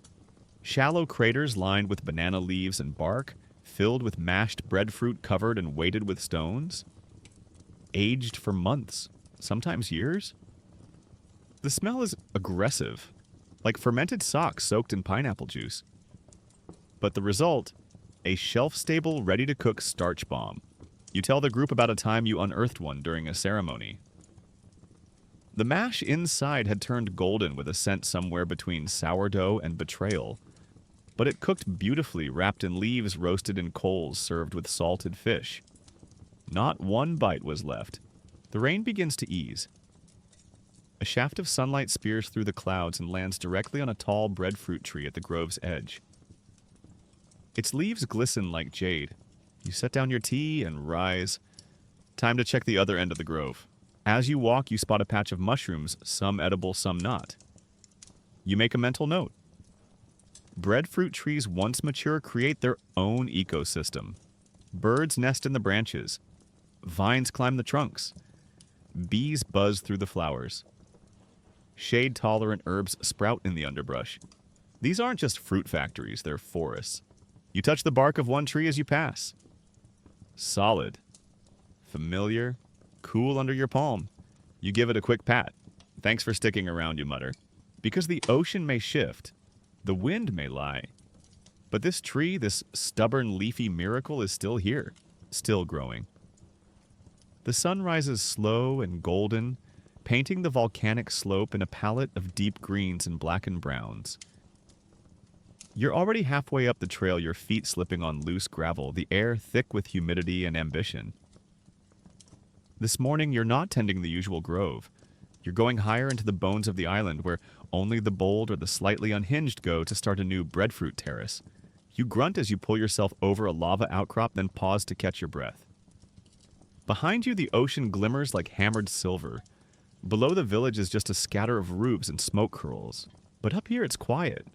Shallow craters lined with banana leaves and bark, filled with mashed breadfruit covered and weighted with stones. Aged for months, sometimes years. The smell is aggressive, like fermented socks soaked in pineapple juice. But the result? A shelf-stable, ready-to-cook starch bomb. You tell the group about a time you unearthed one during a ceremony. The mash inside had turned golden with a scent somewhere between sourdough and betrayal. But it cooked beautifully, wrapped in leaves roasted in coals served with salted fish. Not one bite was left. The rain begins to ease. A shaft of sunlight spears through the clouds and lands directly on a tall breadfruit tree at the grove's edge. Its leaves glisten like jade. You set down your tea and rise. Time to check the other end of the grove. As you walk, you spot a patch of mushrooms, some edible, some not. You make a mental note. Breadfruit trees, once mature, create their own ecosystem. Birds nest in the branches. Vines climb the trunks. Bees buzz through the flowers. Shade-tolerant herbs sprout in the underbrush. These aren't just fruit factories, they're forests. You touch the bark of one tree as you pass. Solid. Familiar. Cool under your palm. You give it a quick pat. Thanks for sticking around, you mutter. Because the ocean may shift. The wind may lie. But this tree, this stubborn leafy miracle is still here. Still growing. The sun rises slow and golden, painting the volcanic slope in a palette of deep greens and blackened browns. You're already halfway up the trail, your feet slipping on loose gravel, the air thick with humidity and ambition. This morning, you're not tending the usual grove. You're going higher into the bones of the island, where only the bold or the slightly unhinged go to start a new breadfruit terrace. You grunt as you pull yourself over a lava outcrop, then pause to catch your breath. Behind you, the ocean glimmers like hammered silver. Below the village is just a scatter of roofs and smoke curls. But up here, it's quiet.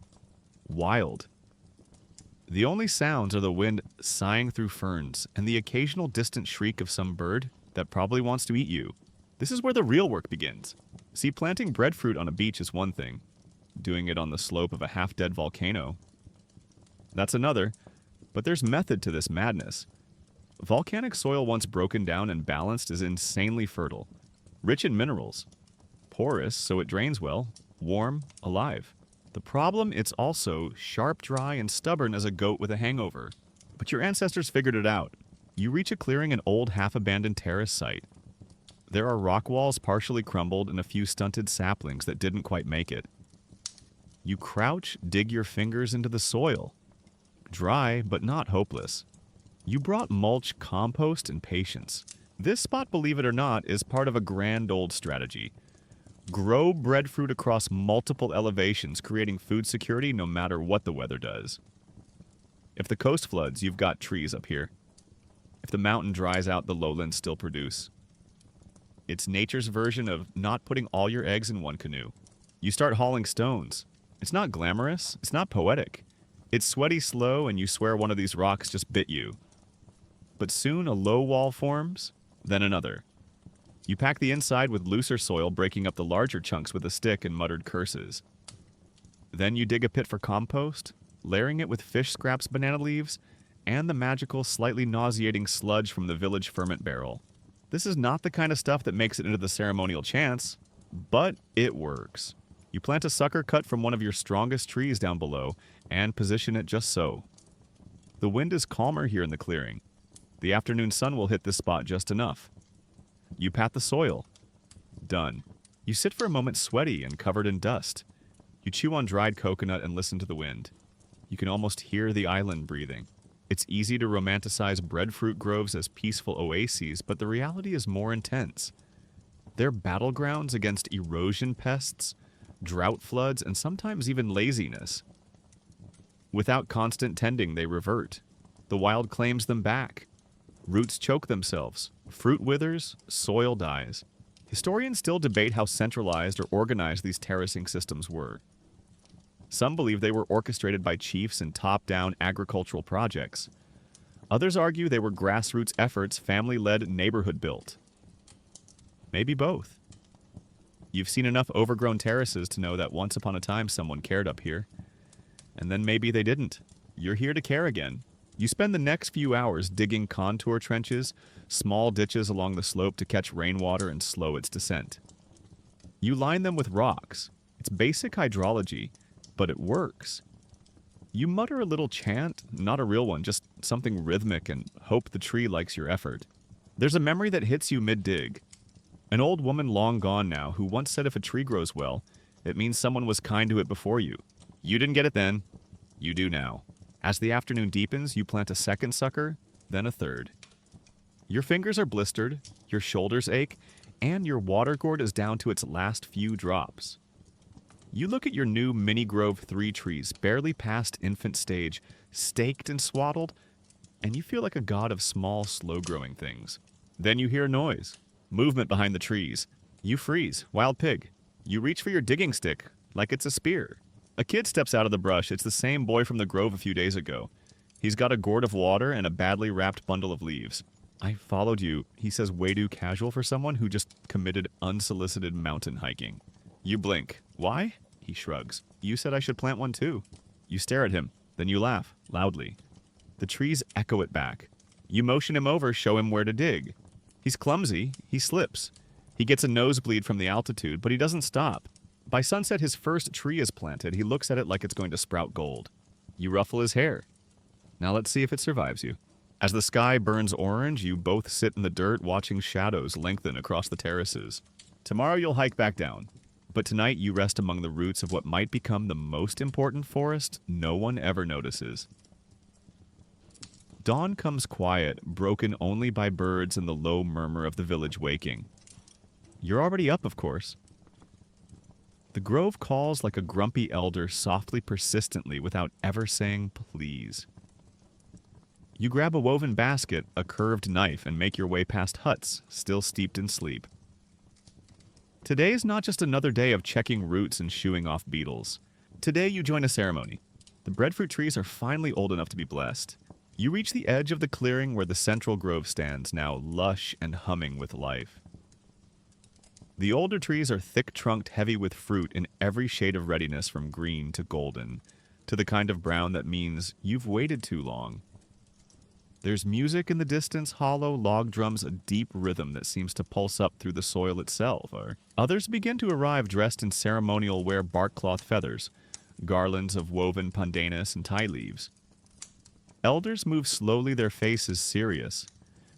Wild. The only sounds are the wind sighing through ferns and the occasional distant shriek of some bird that probably wants to eat you. This is where the real work begins. See, planting breadfruit on a beach is one thing. Doing it on the slope of a half-dead volcano, that's another. But there's method to this madness. Volcanic soil once broken down and balanced is insanely fertile, rich in minerals, porous so it drains well, warm, alive. The problem, it's also sharp, dry, and stubborn as a goat with a hangover. But your ancestors figured it out. You reach a clearing, an old half-abandoned terrace site. There are rock walls partially crumbled and a few stunted saplings that didn't quite make it. You crouch, dig your fingers into the soil. Dry, but not hopeless. You brought mulch, compost, and patience. This spot, believe it or not, is part of a grand old strategy. Grow breadfruit across multiple elevations, creating food security no matter what the weather does. If the coast floods, you've got trees up here. If the mountain dries out, the lowlands still produce. It's nature's version of not putting all your eggs in one canoe. You start hauling stones. It's not glamorous, it's not poetic. It's sweaty slow, and you swear one of these rocks just bit you. But soon a low wall forms, then another. You pack the inside with looser soil, breaking up the larger chunks with a stick and muttered curses. Then you dig a pit for compost, layering it with fish scraps, banana leaves, and the magical, slightly nauseating sludge from the village ferment barrel. This is not the kind of stuff that makes it into the ceremonial chants, but it works. You plant a sucker cut from one of your strongest trees down below and position it just so. The wind is calmer here in the clearing. The afternoon sun will hit this spot just enough. You pat the soil. Done. You sit for a moment sweaty and covered in dust. You chew on dried coconut and listen to the wind. You can almost hear the island breathing. It's easy to romanticize breadfruit groves as peaceful oases, but the reality is more intense. They're battlegrounds against erosion pests, drought floods, and sometimes even laziness. Without constant tending, they revert. The wild claims them back. Roots choke themselves. Fruit withers. Soil dies. Historians still debate how centralized or organized these terracing systems were. Some believe they were orchestrated by chiefs in top-down agricultural projects. Others argue they were grassroots efforts, family-led, neighborhood-built. Maybe both. You've seen enough overgrown terraces to know that once upon a time someone cared up here. And then maybe they didn't. You're here to care again. You spend the next few hours digging contour trenches, small ditches along the slope to catch rainwater and slow its descent. You line them with rocks. It's basic hydrology, but it works. You mutter a little chant, not a real one, just something rhythmic, and hope the tree likes your effort. There's a memory that hits you mid-dig. An old woman long gone now who once said if a tree grows well, it means someone was kind to it before you. You didn't get it then. You do now. As the afternoon deepens, you plant a second sucker, then a third. Your fingers are blistered, your shoulders ache, and your water gourd is down to its last few drops. You look at your new Mini Grove 3 trees, barely past infant stage, staked and swaddled, and you feel like a god of small, slow-growing things. Then you hear noise, movement behind the trees. You freeze, wild pig. You reach for your digging stick, like it's a spear. A kid steps out of the brush. It's the same boy from the grove a few days ago. He's got a gourd of water and a badly wrapped bundle of leaves. I followed you, he says, way too casual for someone who just committed unsolicited mountain hiking. You blink. Why? He shrugs. You said I should plant one too. You stare at him. Then you laugh, loudly. The trees echo it back. You motion him over, show him where to dig. He's clumsy. He slips. He gets a nosebleed from the altitude, but he doesn't stop. By sunset, his first tree is planted. He looks at it like it's going to sprout gold. You ruffle his hair. Now let's see if it survives you. As the sky burns orange, you both sit in the dirt watching shadows lengthen across the terraces. Tomorrow you'll hike back down. But tonight you rest among the roots of what might become the most important forest no one ever notices. Dawn comes quiet, broken only by birds and the low murmur of the village waking. You're already up, of course. The grove calls like a grumpy elder, softly, persistently, without ever saying please. You grab a woven basket, a curved knife, and make your way past huts, still steeped in sleep. Today is not just another day of checking roots and shooing off beetles. Today you join a ceremony. The breadfruit trees are finally old enough to be blessed. You reach the edge of the clearing where the central grove stands, now lush and humming with life. The older trees are thick-trunked, heavy with fruit in every shade of readiness from green to golden, to the kind of brown that means you've waited too long. There's music in the distance, hollow log drums, a deep rhythm that seems to pulse up through the soil itself. Or others begin to arrive dressed in ceremonial wear bark-cloth feathers, garlands of woven pandanus and tie leaves. Elders move slowly, their faces serious.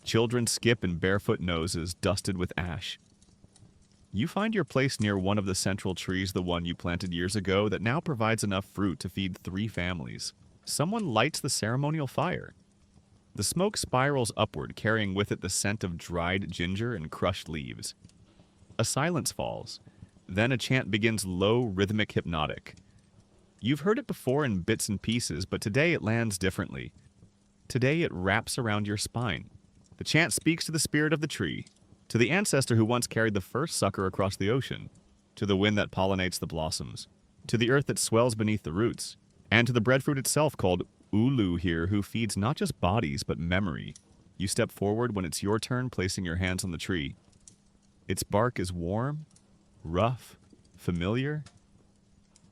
Children skip in barefoot noses dusted with ash. You find your place near one of the central trees, the one you planted years ago, that now provides enough fruit to feed 3 families. Someone lights the ceremonial fire. The smoke spirals upward, carrying with it the scent of dried ginger and crushed leaves. A silence falls. Then a chant begins, low, rhythmic, hypnotic. You've heard it before in bits and pieces, but today it lands differently. Today it wraps around your spine. The chant speaks to the spirit of the tree, to the ancestor who once carried the first sucker across the ocean, to the wind that pollinates the blossoms, to the earth that swells beneath the roots, and to the breadfruit itself called Ulu here, who feeds not just bodies but memory. You step forward when it's your turn, placing your hands on the tree. Its bark is warm, rough, familiar.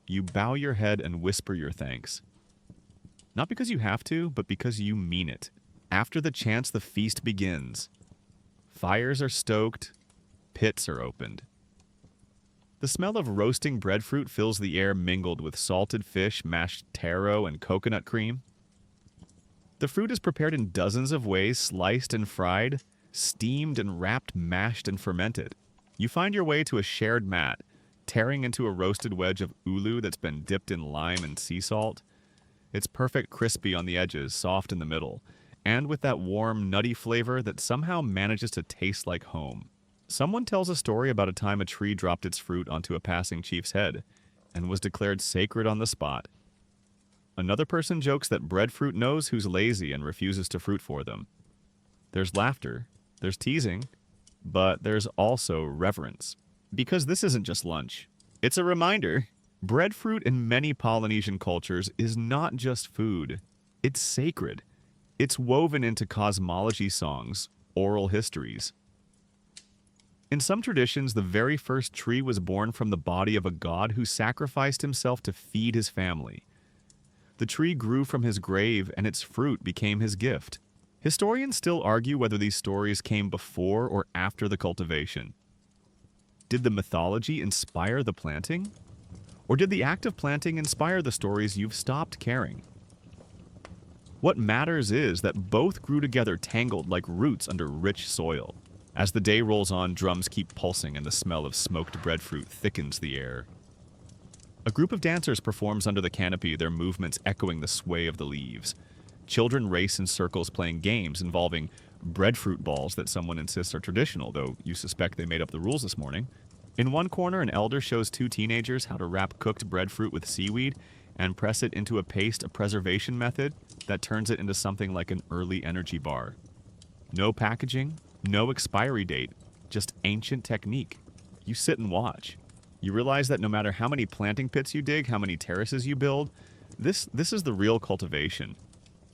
You bow your head and whisper your thanks. Not because you have to, but because you mean it. After the chants, the feast begins. Fires are stoked, pits are opened. The smell of roasting breadfruit fills the air, mingled with salted fish, mashed taro, and coconut cream. The fruit is prepared in dozens of ways, sliced and fried, steamed and wrapped, mashed and fermented. You find your way to a shared mat, tearing into a roasted wedge of ulu that's been dipped in lime and sea salt. It's perfect crispy on the edges, soft in the middle, and with that warm, nutty flavor that somehow manages to taste like home. Someone tells a story about a time a tree dropped its fruit onto a passing chief's head and was declared sacred on the spot. Another person jokes that breadfruit knows who's lazy and refuses to fruit for them. There's laughter, there's teasing, but there's also reverence. Because this isn't just lunch. It's a reminder. Breadfruit in many Polynesian cultures is not just food. It's sacred. It's woven into cosmology songs, oral histories. In some traditions, the very first tree was born from the body of a god who sacrificed himself to feed his family. The tree grew from his grave, and its fruit became his gift. Historians still argue whether these stories came before or after the cultivation. Did the mythology inspire the planting? Or did the act of planting inspire the stories you've stopped caring? What matters is that both grew together, tangled like roots under rich soil. As the day rolls on, drums keep pulsing and the smell of smoked breadfruit thickens the air. A group of dancers performs under the canopy, their movements echoing the sway of the leaves. Children race in circles playing games involving breadfruit balls that someone insists are traditional, though you suspect they made up the rules this morning. In one corner, an elder shows 2 teenagers how to wrap cooked breadfruit with seaweed and press it into a paste, a preservation method that turns it into something like an early energy bar. No packaging, no expiry date, just ancient technique. You sit and watch. You realize that no matter how many planting pits you dig, how many terraces you build, this is the real cultivation.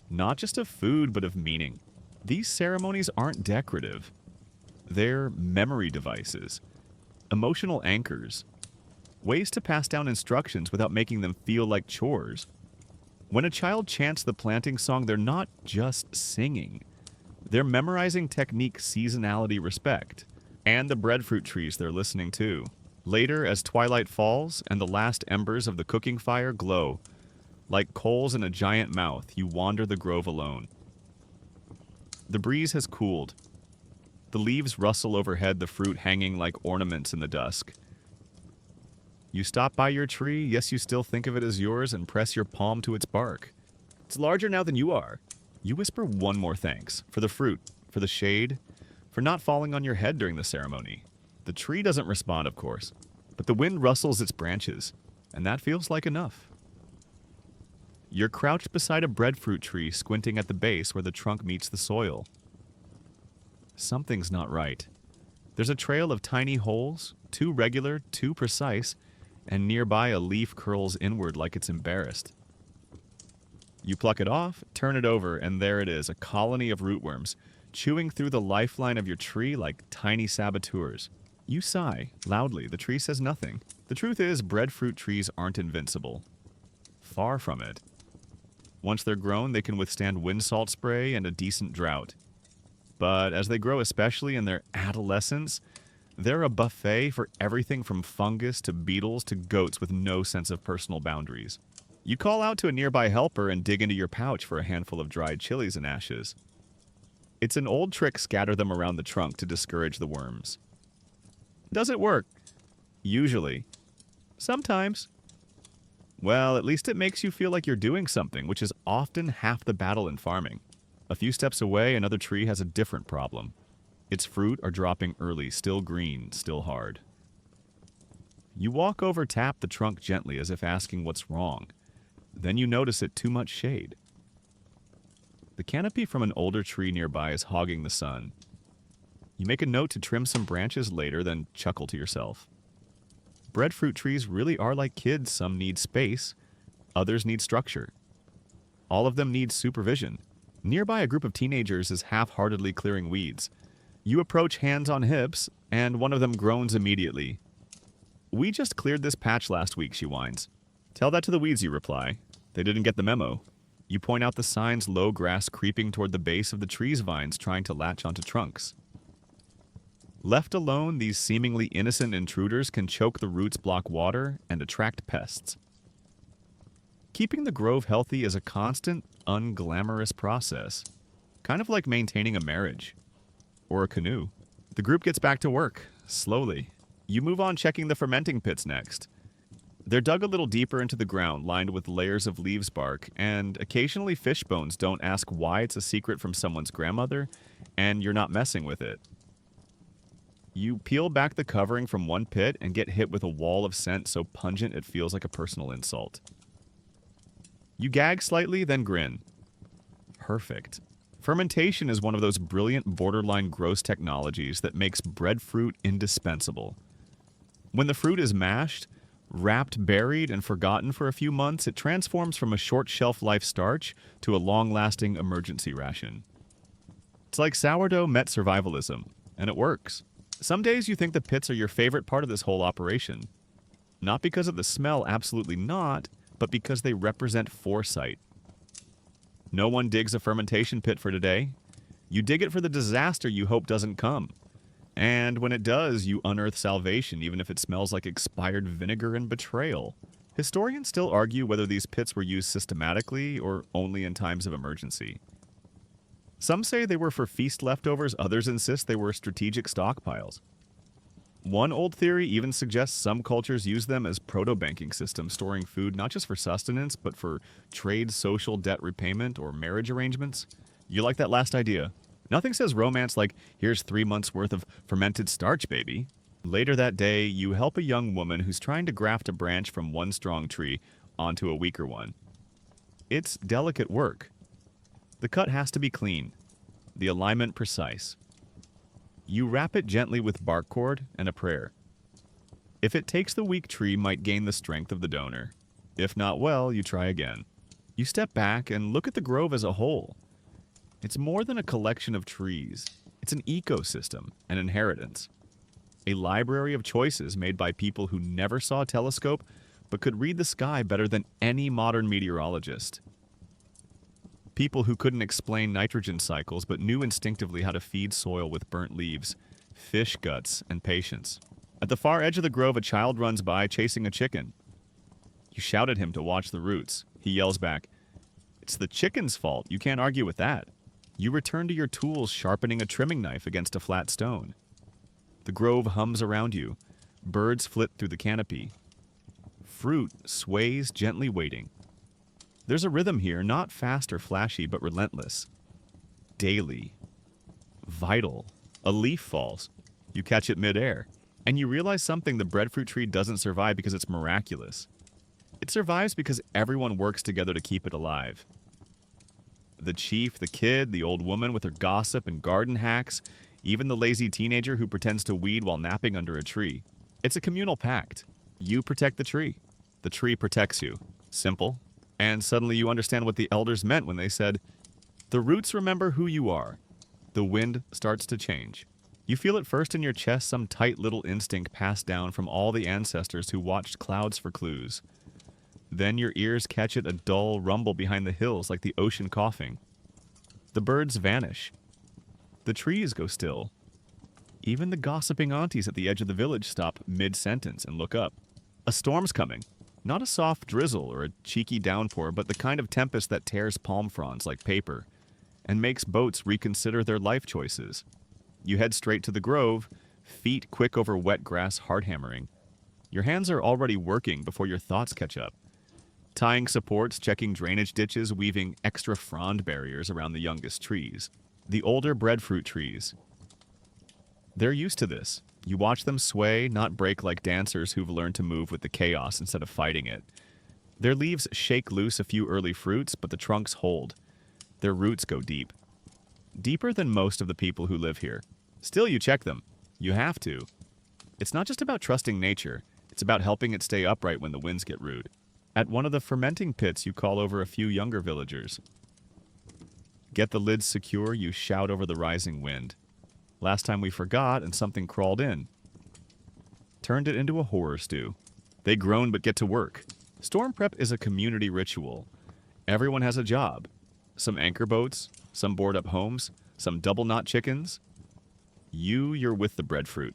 Not just of food, but of meaning. These ceremonies aren't decorative. They're memory devices, emotional anchors, ways to pass down instructions without making them feel like chores. When a child chants the planting song, they're not just singing. They're memorizing technique, seasonality, respect, and the breadfruit trees they're listening to. Later, as twilight falls and the last embers of the cooking fire glow, like coals in a giant mouth, you wander the grove alone. The breeze has cooled. The leaves rustle overhead, the fruit hanging like ornaments in the dusk. You stop by your tree, yes, you still think of it as yours, and press your palm to its bark. It's larger now than you are. You whisper one more thanks, for the fruit, for the shade, for not falling on your head during the ceremony. The tree doesn't respond, of course, but the wind rustles its branches, and that feels like enough. You're crouched beside a breadfruit tree, squinting at the base where the trunk meets the soil. Something's not right. There's a trail of tiny holes, too regular, too precise, and nearby a leaf curls inward like it's embarrassed. You pluck it off, turn it over, and there it is, a colony of rootworms, chewing through the lifeline of your tree like tiny saboteurs. You sigh, loudly. The tree says nothing. The truth is, breadfruit trees aren't invincible. Far from it. Once they're grown, they can withstand wind salt spray and a decent drought. But as they grow, especially in their adolescence, they're a buffet for everything from fungus to beetles to goats with no sense of personal boundaries. You call out to a nearby helper and dig into your pouch for a handful of dried chilies and ashes. It's an old trick, scatter them around the trunk to discourage the worms. Does it work? Usually. Sometimes. Well, at least it makes you feel like you're doing something, which is often half the battle in farming. A few steps away, another tree has a different problem. Its fruit are dropping early, still green, still hard. You walk over, tap the trunk gently as if asking what's wrong. Then you notice it too much shade. The canopy from an older tree nearby is hogging the sun. You make a note to trim some branches later, then chuckle to yourself. Breadfruit trees really are like kids. Some need space, others need structure. All of them need supervision. Nearby, a group of teenagers is half-heartedly clearing weeds. You approach hands on hips, and one of them groans immediately. "We just cleared this patch last week," she whines. "Tell that to the weeds," you reply. "They didn't get the memo." You point out the signs: low grass creeping toward the base of the tree's vines, trying to latch onto trunks. Left alone, these seemingly innocent intruders can choke the roots, block water, and attract pests. Keeping the grove healthy is a constant, unglamorous process, kind of like maintaining a marriage or a canoe. The group gets back to work, slowly. You move on, checking the fermenting pits next. They're dug a little deeper into the ground, lined with layers of leaves bark, and occasionally fish bones. Don't ask why, it's a secret from someone's grandmother, and you're not messing with it. You peel back the covering from one pit and get hit with a wall of scent so pungent it feels like a personal insult. You gag slightly, then grin. Perfect. Fermentation is one of those brilliant, borderline gross technologies that makes breadfruit indispensable. When the fruit is mashed, wrapped, buried, and forgotten for a few months, it transforms from a short shelf life starch to a long-lasting emergency ration. It's like sourdough met survivalism, and it works. Some days you think the pits are your favorite part of this whole operation. Not because of the smell, absolutely not, but because they represent foresight. No one digs a fermentation pit for today. You dig it for the disaster you hope doesn't come. And when it does, you unearth salvation, even if it smells like expired vinegar and betrayal. Historians still argue whether these pits were used systematically or only in times of emergency. Some say they were for feast leftovers, others insist they were strategic stockpiles. One old theory even suggests some cultures use them as proto-banking systems, storing food not just for sustenance, but for trade, social debt repayment, or marriage arrangements. You like that last idea? Nothing says romance like, "Here's 3 months' worth of fermented starch, baby." Later that day, you help a young woman who's trying to graft a branch from one strong tree onto a weaker one. It's delicate work. The cut has to be clean, the alignment precise. You wrap it gently with bark cord and a prayer. If it takes, the weak tree might gain the strength of the donor. If not, well, you try again. You step back and look at the grove as a whole. It's more than a collection of trees. It's an ecosystem, an inheritance. A library of choices made by people who never saw a telescope but could read the sky better than any modern meteorologist. People who couldn't explain nitrogen cycles but knew instinctively how to feed soil with burnt leaves, fish guts, and patience. At the far edge of the grove, a child runs by chasing a chicken. You shout at him to watch the roots. He yells back, "It's the chicken's fault. You can't argue with that." You return to your tools, sharpening a trimming knife against a flat stone. The grove hums around you. Birds flit through the canopy. Fruit sways, gently waiting. There's a rhythm here, not fast or flashy, but relentless. Daily. Vital. A leaf falls. You catch it midair. And you realize something: the breadfruit tree doesn't survive because it's miraculous. It survives because everyone works together to keep it alive. The chief, the kid, the old woman with her gossip and garden hacks, even the lazy teenager who pretends to weed while napping under a tree. It's a communal pact. You protect the tree protects you. Simple. And suddenly you understand what the elders meant when they said, "The roots remember who you are. The wind starts to change." You feel it first in your chest, some tight little instinct passed down from all the ancestors who watched clouds for clues. Then your ears catch it, a dull rumble behind the hills like the ocean coughing. The birds vanish. The trees go still. Even the gossiping aunties at the edge of the village stop mid-sentence and look up. A storm's coming. Not a soft drizzle or a cheeky downpour, but the kind of tempest that tears palm fronds like paper and makes boats reconsider their life choices. You head straight to the grove, feet quick over wet grass hard hammering. Your hands are already working before your thoughts catch up. Tying supports, checking drainage ditches, weaving extra frond barriers around the youngest trees. The older breadfruit trees. They're used to this. You watch them sway, not break like dancers who've learned to move with the chaos instead of fighting it. Their leaves shake loose a few early fruits, but the trunks hold. Their roots go deep. Deeper than most of the people who live here. Still, you check them. You have to. It's not just about trusting nature. It's about helping it stay upright when the winds get rude. At one of the fermenting pits, you call over a few younger villagers. Get the lids secure, you shout over the rising wind. Last time we forgot and something crawled in. Turned it into a horror stew. They groan but get to work. Storm prep is a community ritual. Everyone has a job. Some anchor boats, some board up homes, some double knot chickens. You're with the breadfruit.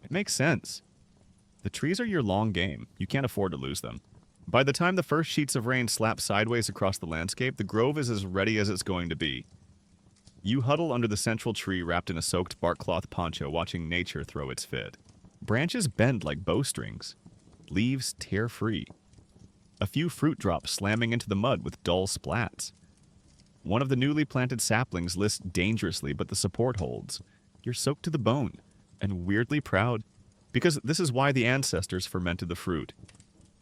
It makes sense. The trees are your long game. You can't afford to lose them. By the time the first sheets of rain slap sideways across the landscape, the grove is as ready as it's going to be. You huddle under the central tree wrapped in a soaked barkcloth poncho, watching nature throw its fit. Branches bend like bowstrings. Leaves tear free. A few fruit drops slamming into the mud with dull splats. One of the newly planted saplings lists dangerously, but the support holds. You're soaked to the bone, and weirdly proud, because this is why the ancestors fermented the fruit.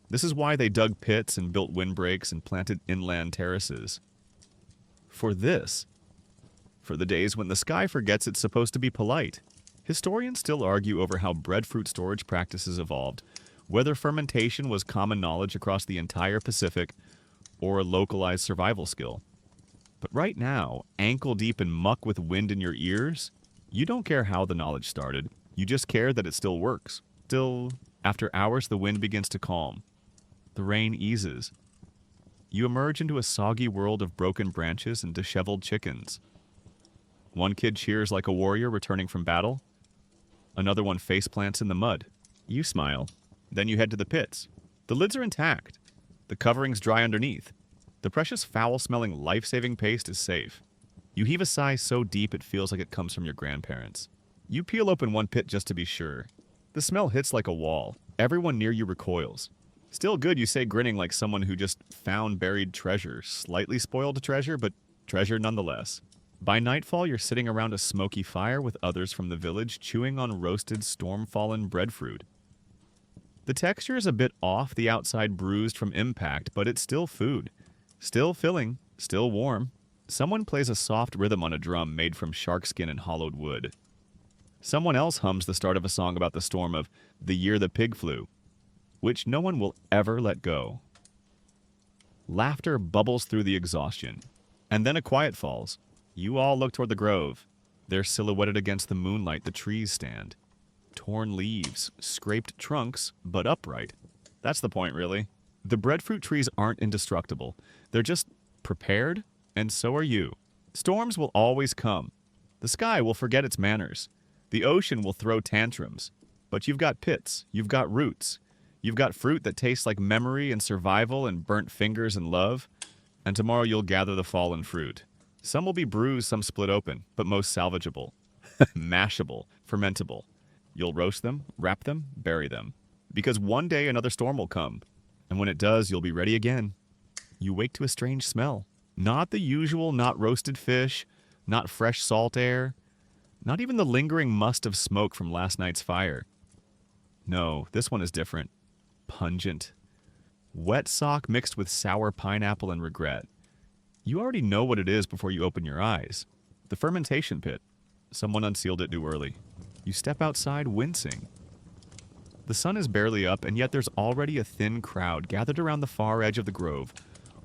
This is why they dug pits and built windbreaks and planted inland terraces. For this. For the days when the sky forgets it's supposed to be polite. Historians still argue over how breadfruit storage practices evolved, whether fermentation was common knowledge across the entire Pacific or a localized survival skill. But right now, ankle deep in muck with wind in your ears, you don't care how the knowledge started. You just care that it still works. Still, after hours, the wind begins to calm. The rain eases. You emerge into a soggy world of broken branches and disheveled chickens. One kid cheers like a warrior returning from battle. Another one faceplants in the mud. You smile. Then you head to the pits. The lids are intact. The covering's dry underneath. The precious foul-smelling life-saving paste is safe. You heave a sigh so deep it feels like it comes from your grandparents. You peel open one pit just to be sure. The smell hits like a wall. Everyone near you recoils. Still good, you say, grinning like someone who just found buried treasure. Slightly spoiled treasure, but treasure nonetheless. By nightfall, you're sitting around a smoky fire with others from the village chewing on roasted, storm-fallen breadfruit. The texture is a bit off, the outside bruised from impact, but it's still food. Still filling, still warm. Someone plays a soft rhythm on a drum made from shark skin and hollowed wood. Someone else hums the start of a song about the storm of "The Year the Pig Flew," which no one will ever let go. Laughter bubbles through the exhaustion. And then a quiet falls. You all look toward the grove. They're silhouetted against the moonlight. The trees stand. Torn leaves, scraped trunks, but upright. That's the point, really. The breadfruit trees aren't indestructible. They're just prepared, and so are you. Storms will always come. The sky will forget its manners. The ocean will throw tantrums. But you've got pits. You've got roots. You've got fruit that tastes like memory and survival and burnt fingers and love. And tomorrow you'll gather the fallen fruit. Some will be bruised, some split open, but most salvageable, mashable, fermentable. You'll roast them, wrap them, bury them. Because one day another storm will come, and when it does, you'll be ready again. You wake to a strange smell. Not the usual, not roasted fish, not fresh salt air, not even the lingering must of smoke from last night's fire. No, this one is different. Pungent. Wet sock mixed with sour pineapple and regret. You already know what it is before you open your eyes. The fermentation pit. Someone unsealed it too early. You step outside, wincing. The sun is barely up, and yet there's already a thin crowd gathered around the far edge of the grove,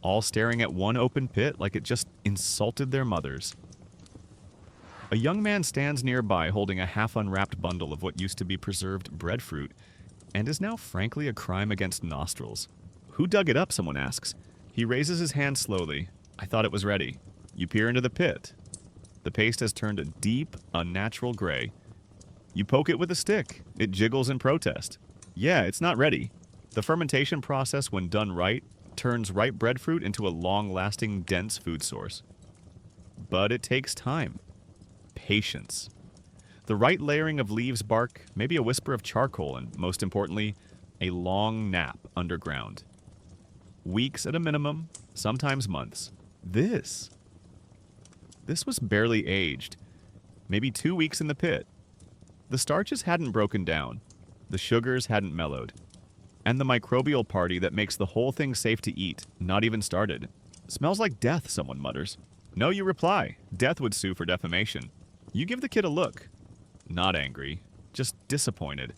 all staring at one open pit like it just insulted their mothers. A young man stands nearby holding a half-unwrapped bundle of what used to be preserved breadfruit and is now frankly a crime against nostrils. Who dug it up, someone asks. He raises his hand slowly. I thought it was ready. You peer into the pit. The paste has turned a deep, unnatural gray. You poke it with a stick. It jiggles in protest. Yeah, it's not ready. The fermentation process, when done right, turns ripe breadfruit into a long-lasting, dense food source. But it takes time. Patience. The right layering of leaves, bark, maybe a whisper of charcoal, and most importantly, a long nap underground. Weeks at a minimum, sometimes months. This was barely aged. Maybe 2 weeks in the pit. The starches hadn't broken down. The sugars hadn't mellowed. And the microbial party that makes the whole thing safe to eat, not even started. Smells like death, someone mutters. No, you reply. Death would sue for defamation. You give the kid a look. Not angry, just disappointed.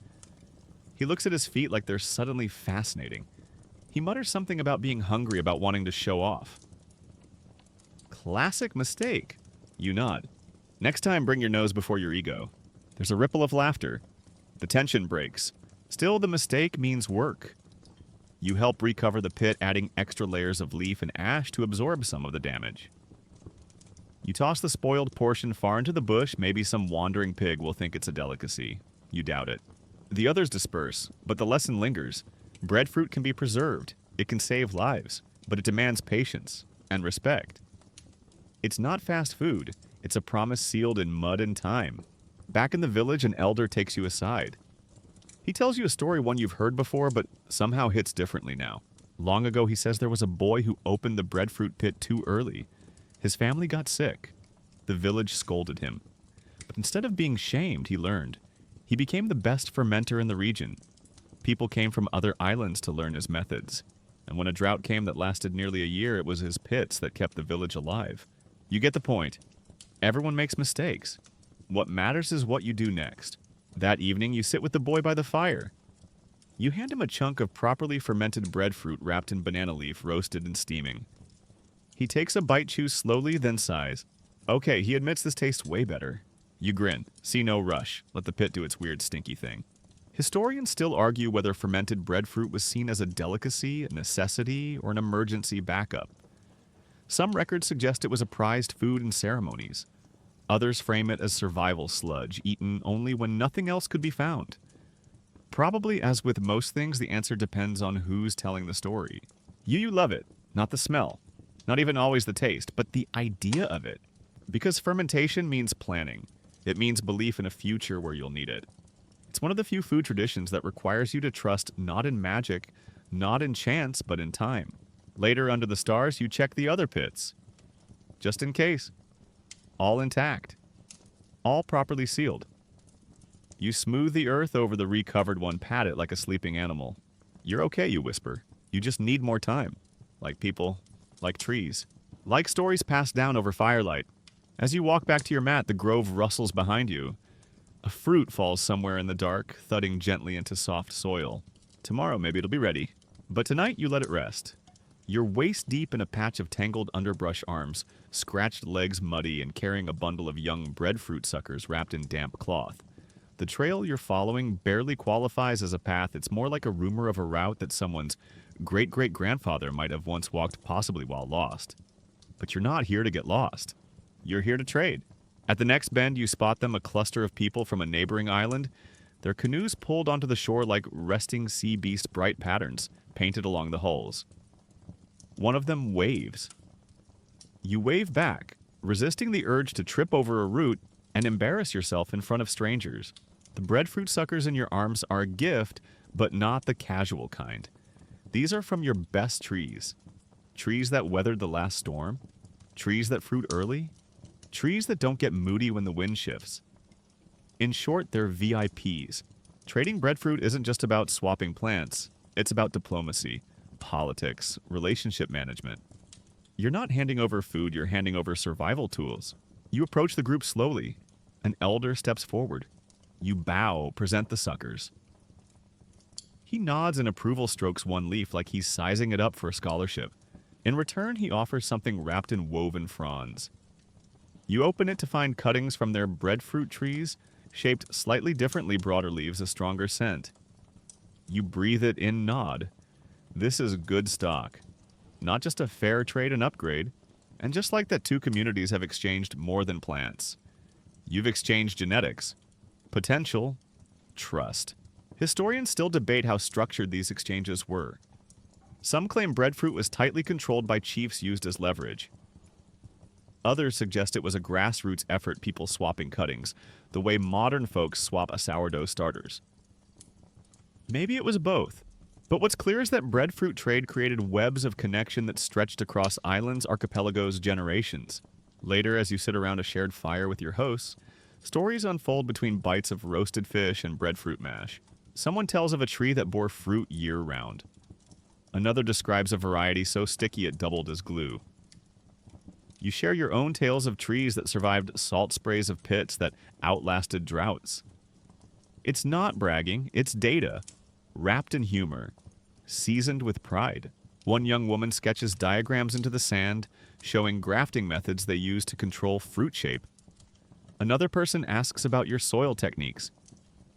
He looks at his feet like they're suddenly fascinating. He mutters something about being hungry, about wanting to show off. Classic mistake. You nod. Next time, bring your nose before your ego. There's a ripple of laughter. The tension breaks. Still, the mistake means work. You help recover the pit, adding extra layers of leaf and ash to absorb some of the damage. You toss the spoiled portion far into the bush. Maybe some wandering pig will think it's a delicacy. You doubt it. The others disperse, but the lesson lingers. Breadfruit can be preserved. It can save lives, but it demands patience and respect. It's not fast food. It's a promise sealed in mud and time. Back in the village, an elder takes you aside. He tells you a story, one you've heard before, but somehow hits differently now. Long ago, he says there was a boy who opened the breadfruit pit too early. His family got sick. The village scolded him. But instead of being shamed, he learned. He became the best fermenter in the region. People came from other islands to learn his methods. And when a drought came that lasted nearly a year, it was his pits that kept the village alive. You get the point. Everyone makes mistakes. What matters is what you do next. That evening, you sit with the boy by the fire. You hand him a chunk of properly fermented breadfruit wrapped in banana leaf, roasted and steaming. He takes a bite, chews slowly, then sighs. Okay, he admits this tastes way better. You grin. See no rush. Let the pit do its weird, stinky thing. Historians still argue whether fermented breadfruit was seen as a delicacy, a necessity, or an emergency backup. Some records suggest it was a prized food in ceremonies. Others frame it as survival sludge, eaten only when nothing else could be found. Probably, as with most things, the answer depends on who's telling the story. You love it, not the smell. Not even always the taste, but the idea of it. Because fermentation means planning. It means belief in a future where you'll need it. It's one of the few food traditions that requires you to trust not in magic, not in chance, but in time. Later, under the stars, you check the other pits. Just in case. All intact. All properly sealed. You smooth the earth over the recovered one, pat it like a sleeping animal. You're okay, you whisper. You just need more time. Like people, like trees. Like stories passed down over firelight. As you walk back to your mat, the grove rustles behind you. A fruit falls somewhere in the dark, thudding gently into soft soil. Tomorrow, maybe it'll be ready. But tonight, you let it rest. You're waist deep in a patch of tangled underbrush arms, scratched legs muddy, and carrying a bundle of young breadfruit suckers wrapped in damp cloth. The trail you're following barely qualifies as a path. It's more like a rumor of a route that someone's great-great-grandfather might have once walked, possibly while lost. But you're not here to get lost. You're here to trade. At the next bend, you spot them, a cluster of people from a neighboring island. Their canoes pulled onto the shore like resting sea beast bright patterns, painted along the hulls. One of them waves. You wave back, resisting the urge to trip over a root and embarrass yourself in front of strangers. The breadfruit suckers in your arms are a gift, but not the casual kind. These are from your best trees. Trees that weathered the last storm. Trees that fruit early. Trees that don't get moody when the wind shifts. In short, they're VIPs. Trading breadfruit isn't just about swapping plants. It's about diplomacy, politics, relationship management. You're not handing over food, you're handing over survival tools. You approach the group slowly. An elder steps forward. You bow, present the suckers. He nods and approval strokes one leaf like he's sizing it up for a scholarship. In return, he offers something wrapped in woven fronds. You open it to find cuttings from their breadfruit trees, shaped slightly differently, broader leaves, a stronger scent. You breathe it in, nod. This is good stock. Not just a fair trade and upgrade. And just like that, two communities have exchanged more than plants. You've exchanged genetics, potential, trust. Historians still debate how structured these exchanges were. Some claim breadfruit was tightly controlled by chiefs used as leverage. Others suggest it was a grassroots effort, people swapping cuttings, the way modern folks swap a sourdough starters. Maybe it was both. But what's clear is that breadfruit trade created webs of connection that stretched across islands, archipelagos, generations. Later, as you sit around a shared fire with your hosts, stories unfold between bites of roasted fish and breadfruit mash. Someone tells of a tree that bore fruit year-round. Another describes a variety so sticky it doubled as glue. You share your own tales of trees that survived salt sprays of pits that outlasted droughts. It's not bragging, it's data, wrapped in humor, seasoned with pride. One young woman sketches diagrams into the sand, showing grafting methods they use to control fruit shape. Another person asks about your soil techniques.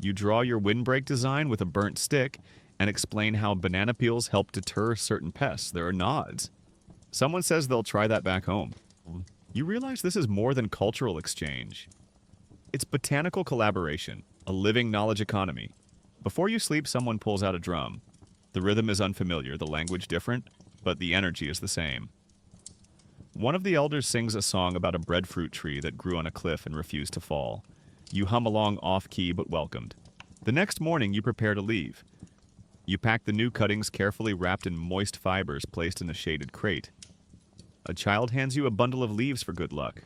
You draw your windbreak design with a burnt stick and explain how banana peels help deter certain pests. There are nods. Someone says they'll try that back home. You realize this is more than cultural exchange. It's botanical collaboration, a living knowledge economy. Before you sleep, someone pulls out a drum. The rhythm is unfamiliar, the language different, but the energy is the same. One of the elders sings a song about a breadfruit tree that grew on a cliff and refused to fall. You hum along off-key but welcomed. The next morning, you prepare to leave. You pack the new cuttings carefully wrapped in moist fibers placed in a shaded crate. A child hands you a bundle of leaves for good luck.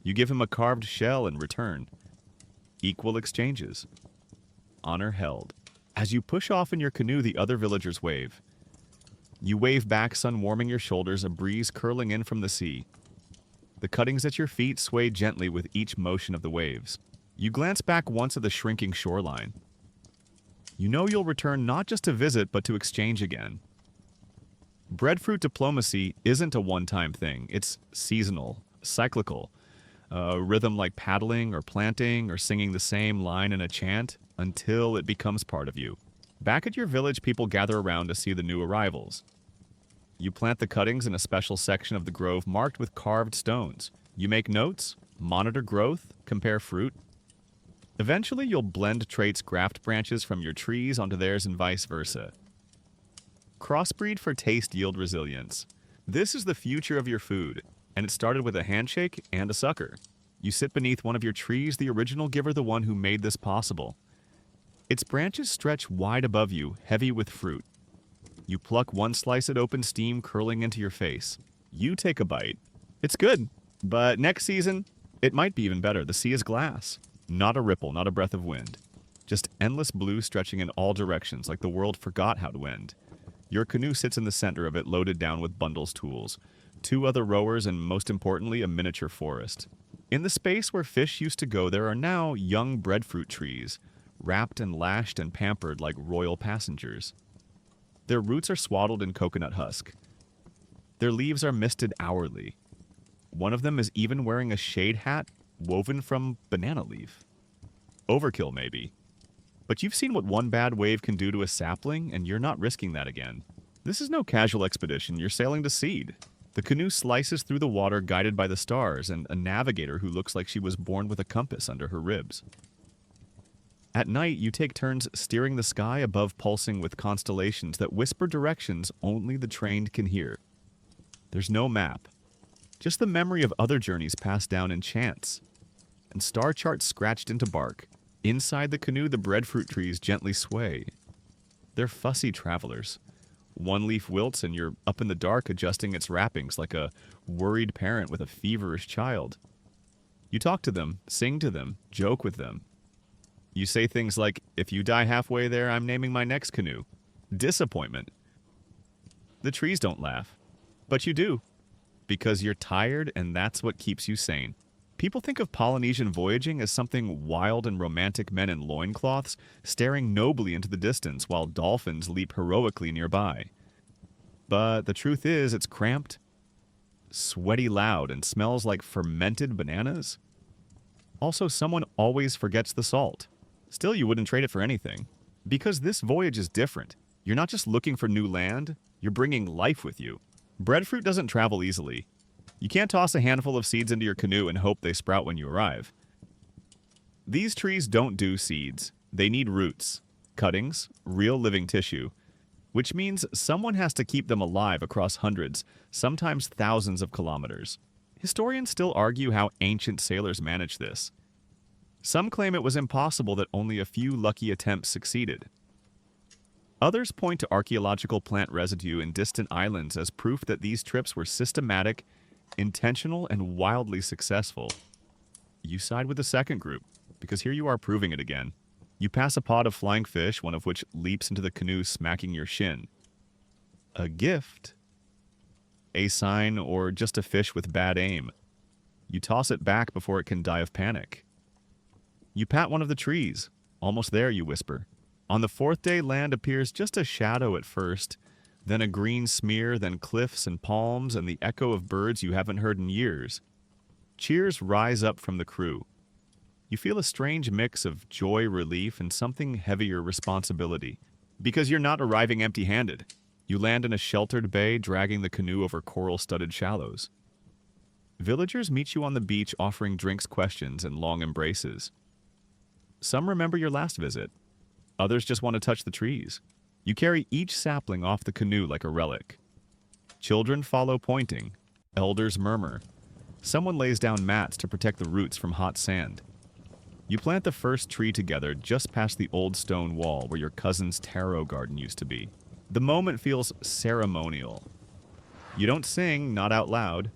You give him a carved shell in return. Equal exchanges. Honor held. As you push off in your canoe, the other villagers wave. You wave back, sun warming your shoulders, a breeze curling in from the sea. The cuttings at your feet sway gently with each motion of the waves. You glance back once at the shrinking shoreline. You know you'll return not just to visit, but to exchange again. Breadfruit diplomacy isn't a one-time thing. It's seasonal, cyclical. A rhythm like paddling or planting or singing the same line in a chant until it becomes part of you. Back at your village, people gather around to see the new arrivals. You plant the cuttings in a special section of the grove marked with carved stones. You make notes, monitor growth, compare fruit. Eventually, you'll blend traits, graft branches from your trees onto theirs and vice versa. Crossbreed for taste, yield resilience. This is the future of your food, and it started with a handshake and a sucker. You sit beneath one of your trees, the original giver, the one who made this possible. Its branches stretch wide above you, heavy with fruit. You pluck one slice at open steam curling into your face. You take a bite. It's good, but next season, it might be even better. The sea is glass. Not a ripple, not a breath of wind. Just endless blue stretching in all directions, like the world forgot how to end. Your canoe sits in the center of it, loaded down with bundles, tools. Two other rowers, and most importantly, a miniature forest. In the space where fish used to go, there are now young breadfruit trees, wrapped and lashed and pampered like royal passengers. Their roots are swaddled in coconut husk. Their leaves are misted hourly. One of them is even wearing a shade hat woven from banana leaf. Overkill, maybe. But you've seen what one bad wave can do to a sapling, and you're not risking that again. This is no casual expedition. You're sailing to seed. The canoe slices through the water, guided by the stars, and a navigator who looks like she was born with a compass under her ribs. At night, you take turns steering the sky above, pulsing with constellations that whisper directions only the trained can hear. There's no map, just the memory of other journeys passed down in chants, and star charts scratched into bark. Inside the canoe, the breadfruit trees gently sway. They're fussy travelers. One leaf wilts and you're up in the dark adjusting its wrappings like a worried parent with a feverish child. You talk to them, sing to them, joke with them. You say things like, "If you die halfway there, I'm naming my next canoe." Disappointment. The trees don't laugh, but you do, because you're tired and that's what keeps you sane. People think of Polynesian voyaging as something wild and romantic, men in loincloths staring nobly into the distance while dolphins leap heroically nearby. But the truth is, it's cramped, sweaty loud, and smells like fermented bananas? Also, someone always forgets the salt. Still, you wouldn't trade it for anything. Because this voyage is different. You're not just looking for new land, you're bringing life with you. Breadfruit doesn't travel easily. You can't toss a handful of seeds into your canoe and hope they sprout when you arrive. These trees don't do seeds. They need roots, cuttings, real living tissue, which means someone has to keep them alive across hundreds, sometimes thousands of kilometers. Historians still argue how ancient sailors managed this. Some claim it was impossible, that only a few lucky attempts succeeded. Others point to archaeological plant residue in distant islands as proof that these trips were systematic, intentional, and wildly successful. You side with the second group, because here you are proving it again. You pass a pod of flying fish, one of which leaps into the canoe, smacking your shin. A gift? A sign, or just a fish with bad aim? You toss it back before it can die of panic. You pat one of the trees. Almost there, you whisper. On the fourth day, land appears just a shadow at first, then a green smear, then cliffs and palms, and the echo of birds you haven't heard in years. Cheers rise up from the crew. You feel a strange mix of joy, relief, and something heavier responsibility. Because you're not arriving empty-handed. You land in a sheltered bay, dragging the canoe over coral-studded shallows. Villagers meet you on the beach, offering drinks, questions, and long embraces. Some remember your last visit. Others just want to touch the trees. You carry each sapling off the canoe like a relic. Children follow, pointing. Elders murmur. Someone lays down mats to protect the roots from hot sand. You plant the first tree together just past the old stone wall where your cousin's taro garden used to be. The moment feels ceremonial. You don't sing, not out loud,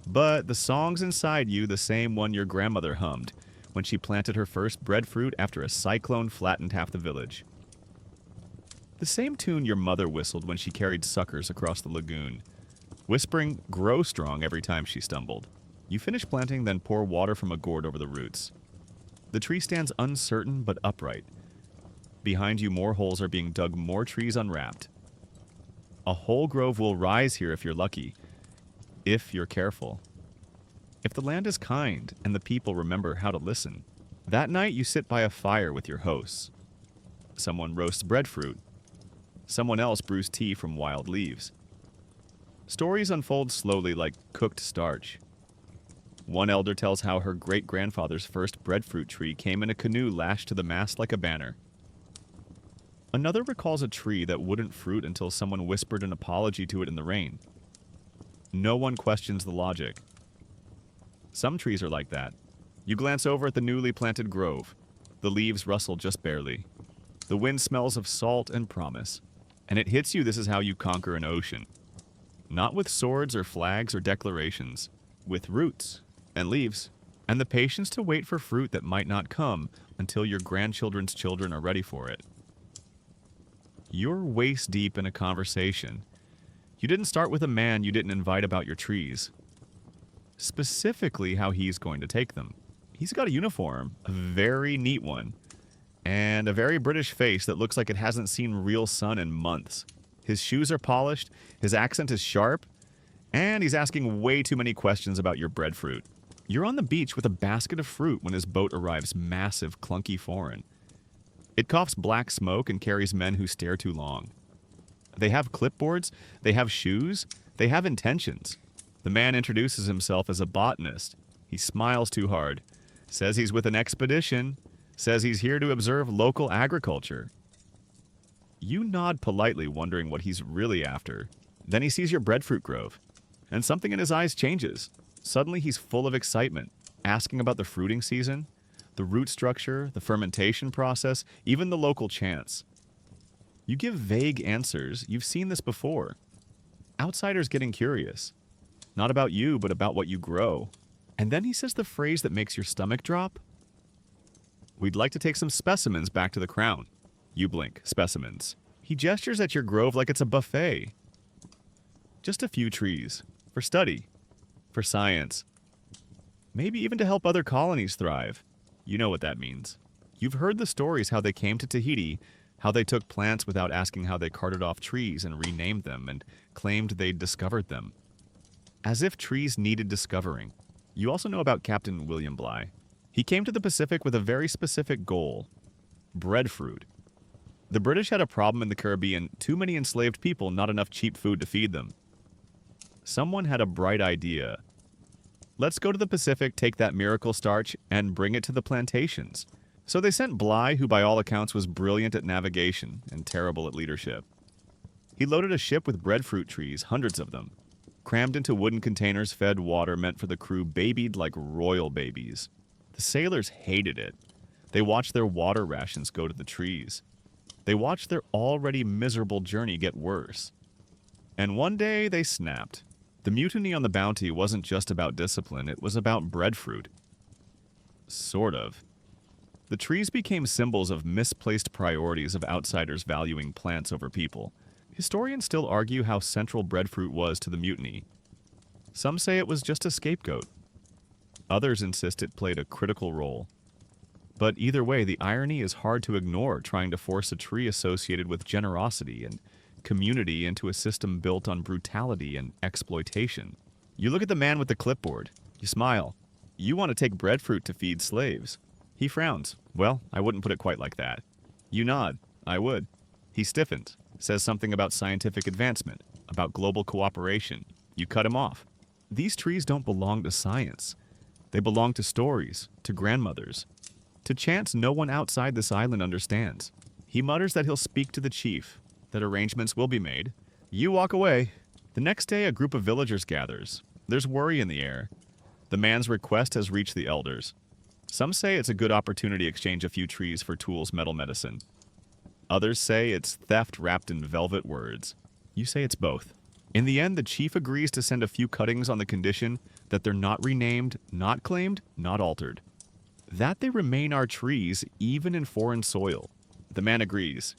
but the song's inside you, the same one your grandmother hummed when she planted her first breadfruit after a cyclone flattened half the village. The same tune your mother whistled when she carried suckers across the lagoon, whispering "grow strong" every time she stumbled. You finish planting, then pour water from a gourd over the roots. The tree stands uncertain but upright. Behind you, more holes are being dug, more trees unwrapped. A whole grove will rise here if you're lucky, if you're careful. If the land is kind and the people remember how to listen. That night, you sit by a fire with your hosts. Someone roasts breadfruit. Someone else brews tea from wild leaves. Stories unfold slowly like cooked starch. One elder tells how her great-grandfather's first breadfruit tree came in a canoe lashed to the mast like a banner. Another recalls a tree that wouldn't fruit until someone whispered an apology to it in the rain. No one questions the logic. Some trees are like that. You glance over at the newly planted grove. The leaves rustle just barely. The wind smells of salt and promise. And it hits you this is how you conquer an ocean. Not with swords or flags or declarations. With roots and leaves, and the patience to wait for fruit that might not come until your grandchildren's children are ready for it. You're waist deep in a conversation. You didn't start with a man you didn't invite about your trees. Specifically how he's going to take them. He's got a uniform, a very neat one, and a very British face that looks like it hasn't seen real sun in months. His shoes are polished, his accent is sharp, and he's asking way too many questions about your breadfruit. You're on the beach with a basket of fruit when his boat arrives, massive, clunky foreign. It coughs black smoke and carries men who stare too long. They have clipboards, they have shoes, they have intentions. The man introduces himself as a botanist. He smiles too hard, says he's with an expedition, says he's here to observe local agriculture. You nod politely, wondering what he's really after. Then he sees your breadfruit grove, and something in his eyes changes. Suddenly he's full of excitement, asking about the fruiting season, the root structure, the fermentation process, even the local chants. You give vague answers. You've seen this before. Outsiders getting curious. Not about you, but about what you grow. And then he says the phrase that makes your stomach drop. We'd like to take some specimens back to the crown. You blink. Specimens. He gestures at your grove like it's a buffet. Just a few trees. For study. For science. Maybe even to help other colonies thrive. You know what that means. You've heard the stories how they came to Tahiti, how they took plants without asking how they carted off trees and renamed them and claimed they'd discovered them. As if trees needed discovering. You also know about Captain William Bligh. He came to the Pacific with a very specific goal: breadfruit. The British had a problem in the Caribbean: too many enslaved people, not enough cheap food to feed them. Someone had a bright idea. Let's go to the Pacific, take that miracle starch, and bring it to the plantations. So they sent Bligh, who by all accounts was brilliant at navigation and terrible at leadership. He loaded a ship with breadfruit trees, hundreds of them, crammed into wooden containers, fed water meant for the crew, babied like royal babies. The sailors hated it. They watched their water rations go to the trees. They watched their already miserable journey get worse. And one day they snapped. The mutiny on the Bounty wasn't just about discipline, it was about breadfruit. Sort of. The trees became symbols of misplaced priorities of outsiders valuing plants over people. Historians still argue how central breadfruit was to the mutiny. Some say it was just a scapegoat. Others insist it played a critical role. But either way, the irony is hard to ignore, trying to force a tree associated with generosity and community into a system built on brutality and exploitation. You look at the man with the clipboard. You smile. You want to take breadfruit to feed slaves. He frowns. Well, I wouldn't put it quite like that. You nod. I would. He stiffens. Says something about scientific advancement, about global cooperation. You cut him off. These trees don't belong to science. They belong to stories, to grandmothers, to chants no one outside this island understands. He mutters that he'll speak to the chief, that arrangements will be made. You walk away. The next day, a group of villagers gathers. There's worry in the air. The man's request has reached the elders. Some say it's a good opportunity to exchange a few trees for tools, metal medicine. Others say it's theft wrapped in velvet words. You say it's both. In the end, the chief agrees to send a few cuttings on the condition that they're not renamed, not claimed, not altered. That they remain our trees, even in foreign soil. The man agrees.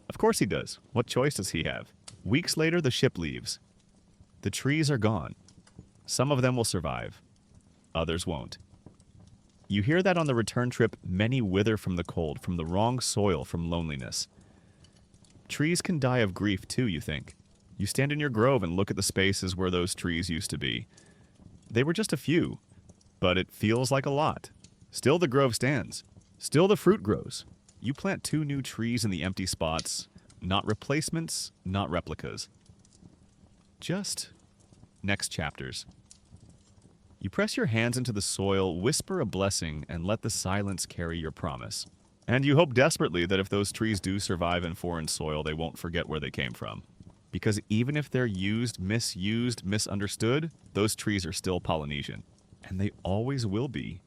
Of course he does. What choice does he have? Weeks later, the ship leaves. The trees are gone. Some of them will survive. Others won't. You hear that on the return trip, many wither from the cold, from the wrong soil, from loneliness. Trees can die of grief too, you think. You stand in your grove and look at the spaces where those trees used to be. They were just a few, but it feels like a lot. Still the grove stands. Still the fruit grows. You plant 2 new trees in the empty spots. Not replacements, not replicas. Just next chapters. You press your hands into the soil, whisper a blessing, and let the silence carry your promise. And you hope desperately that if those trees do survive in foreign soil, they won't forget where they came from. Because even if they're used, misused, misunderstood, those trees are still Polynesian. And they always will be.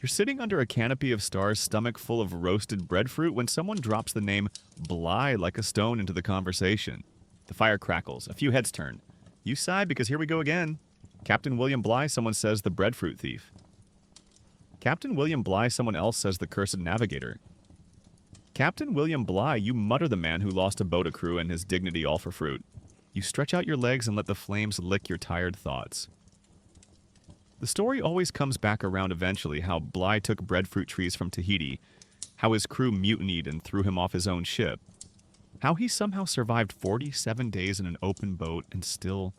You're sitting under a canopy of stars, stomach full of roasted breadfruit, when someone drops the name Bligh like a stone into the conversation. The fire crackles. A few heads turn. You sigh because here we go again. Captain William Bligh, someone says the breadfruit thief. Captain William Bligh, someone else says the cursed navigator. Captain William Bligh, you mutter the man who lost a boat crew and his dignity all for fruit. You stretch out your legs and let the flames lick your tired thoughts. The story always comes back around eventually, how Bligh took breadfruit trees from Tahiti, how his crew mutinied and threw him off his own ship, how he somehow survived 47 days in an open boat and still